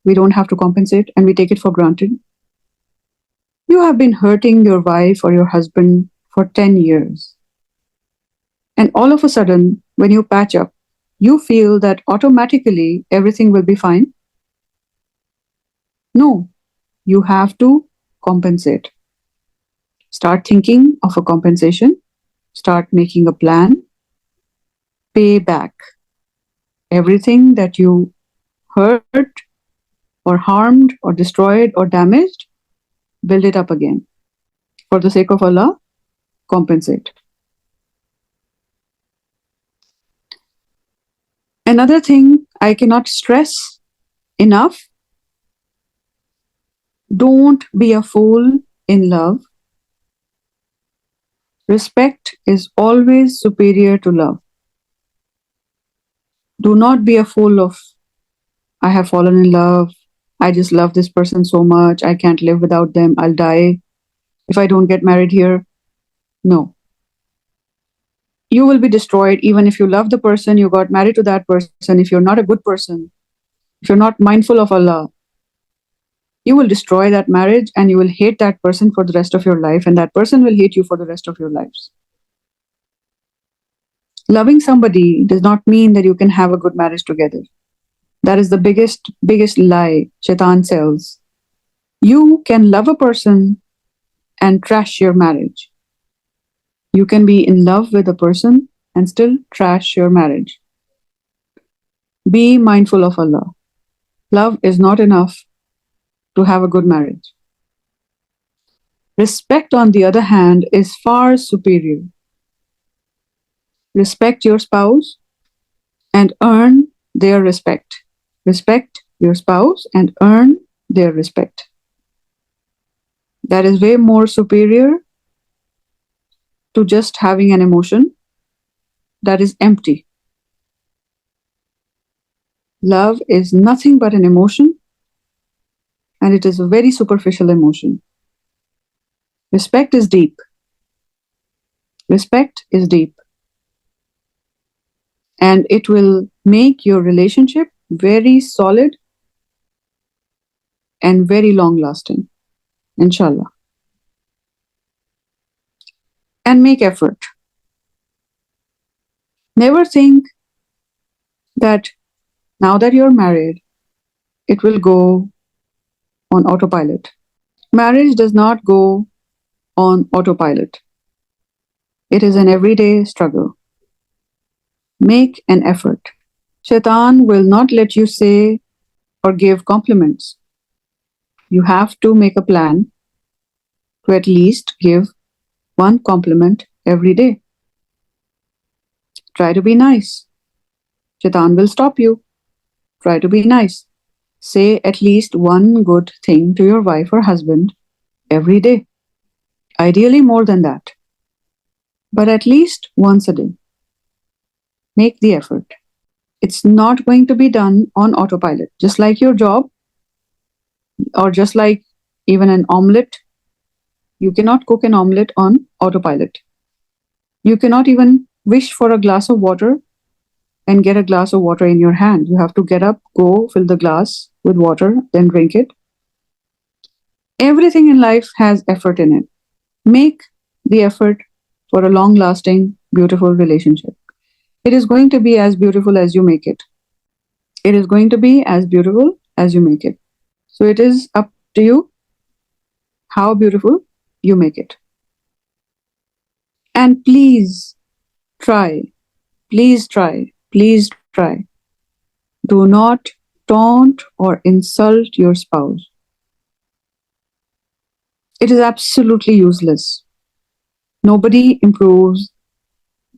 A: we don't have to compensate and we take it for granted? You have been hurting your wife or your husband for 10 years. And all of a sudden, when you patch up, you feel that automatically everything will be fine. No, you have to compensate. Start thinking of a compensation, start making a plan, pay back everything that you hurt or harmed or destroyed or damaged, build it up again. For the sake of Allah, compensate. Another thing I cannot stress enough, don't be a fool in love. Respect is always superior to love. Do not be a fool of, I have fallen in love. I just love this person so much. I can't live without them. I'll die if I don't get married here. No. You will be destroyed even if you love the person, you got married to that person. If you're not a good person, if you're not mindful of Allah, you will destroy that marriage and you will hate that person for the rest of your life, and that person will hate you for the rest of your lives. Loving somebody does not mean that you can have a good marriage together. That is the biggest lie Shaitan sells. You can love a person and trash your marriage. You can be in love with a person and still trash your marriage. Be mindful of Allah. Love is not enough to have a good marriage. Respect, on the other hand, is far superior. Respect your spouse and earn their respect. Respect your spouse and earn their respect. That is way more superior to just having an emotion that is empty. Love is nothing but an emotion, and it is a very superficial emotion. Respect is deep. Respect is deep. And it will make your relationship very solid and very long lasting, inshallah. And make effort. Never think that now that you're married, it will go on autopilot. Marriage does not go on autopilot. It is an everyday struggle. Make an effort. Shaitan will not let you say or give compliments. You have to make a plan to at least give one compliment every day. Try to be nice. Shaitan will stop you. Try to be nice. Say at least one good thing to your wife or husband every day. Ideally more than that. But at least once a day. Make the effort. It's not going to be done on autopilot. Just like your job, or just like even an omelette, you cannot cook an omelette on autopilot. You cannot even wish for a glass of water and get a glass of water in your hand. You have to get up, go fill the glass with water, then drink it. Everything in life has effort in it. Make the effort for a long lasting, beautiful relationship. It is going to be as beautiful as you make it. It is going to be as beautiful as you make it. So it is up to you how beautiful you make it. And please try, please try, please try. Do not taunt or insult your spouse. It is absolutely useless. Nobody improves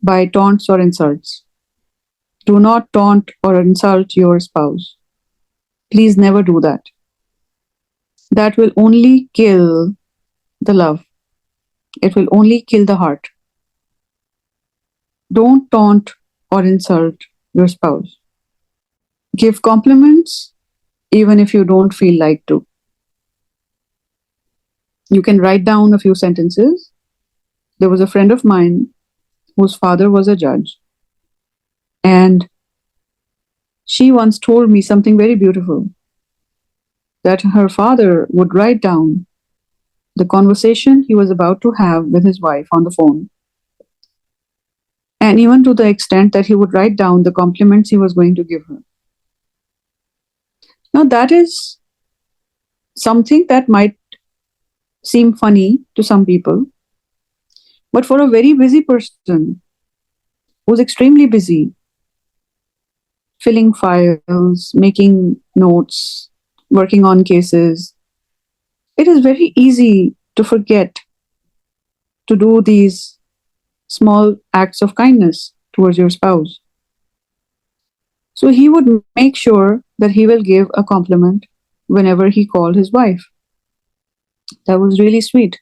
A: by taunts or insults. Do not taunt or insult your spouse. Please never do that. That will only kill the love. It will only kill the heart. Don't taunt or insult your spouse. Give compliments even if you don't feel like to. You can write down a few sentences. There was a friend of mine whose father was a judge, and she once told me something very beautiful, that her father would write down the conversation he was about to have with his wife on the phone, and even to the extent that he would write down the compliments he was going to give her. Now, that is Something that might seem funny to some people, but for a very busy person who's extremely busy, filling files, making notes, working on cases, it is very easy to forget to do these small acts of kindness towards your spouse. So he would make sure that he will give a compliment whenever he called his wife. That was really sweet.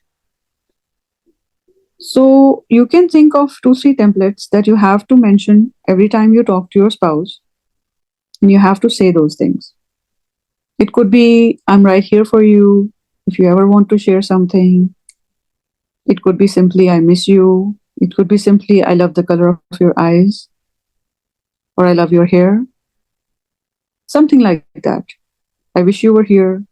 A: So you can think of two, three templates that you have to mention every time you talk to your spouse, and you have to say those things. It could be, I'm right here for you if you ever want to share something. It could be simply, I miss you. It could be simply, I love the color of your eyes, or I love your hair. Something like that. I wish you were here.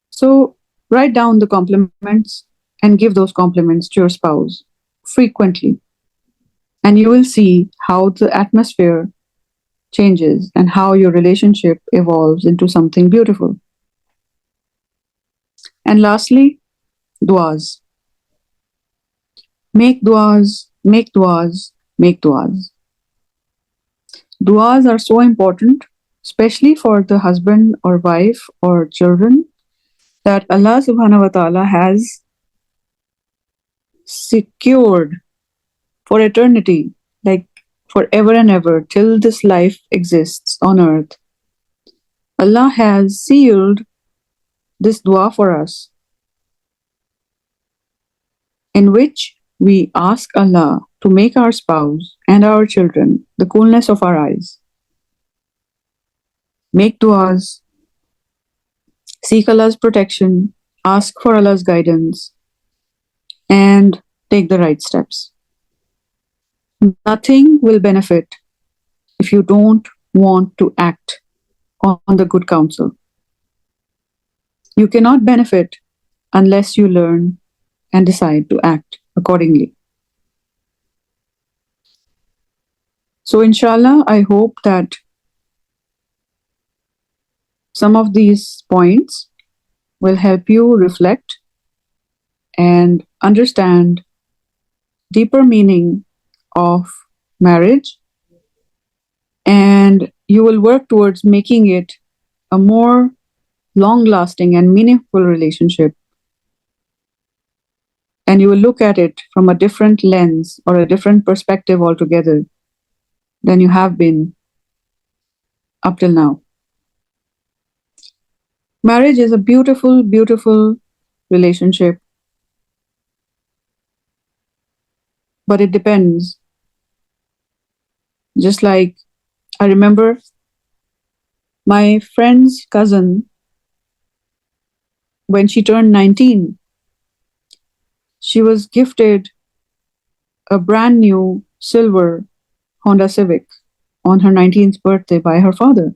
A: So write down the compliments and give those compliments to your spouse frequently. And you will see how the atmosphere changes and how your relationship evolves into something beautiful. And lastly, duas. Make duas, make duas, make duas. Duas are so important, especially for the husband or wife or children, that Allah subhanahu wa ta'ala has secured for eternity, like forever and ever, till this life exists on earth. Allah has sealed this dua for us, in which we ask Allah to make our spouse and our children the coolness of our eyes. Make duas, seek Allah's protection, ask for Allah's guidance, and take the right steps. Nothing will benefit if you don't want to act on the good counsel. You cannot benefit unless you learn and decide to act accordingly. So, inshallah, I hope that some of these points will help you reflect and understand deeper meaning of marriage, and you will work towards making it a more long lasting and meaningful relationship, and you will look at it from a different lens or a different perspective altogether than you have been up till now. Marriage is a beautiful, beautiful relationship, but it depends. Just like I remember my friend's cousin, when she turned 19, she was gifted a brand new silver Honda Civic on her 19th birthday by her father.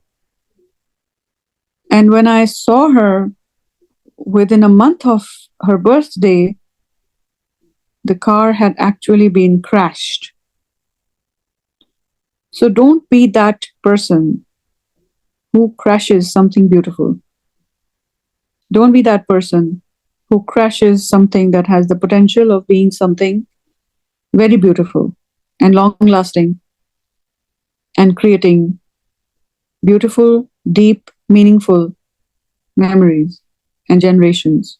A: And when I saw her within a month of her birthday, the car had actually been crashed. So don't be that person who crashes something beautiful. Don't be that person who crashes something that has the potential of being something very beautiful and long lasting and creating beautiful, deep, meaningful memories and generations.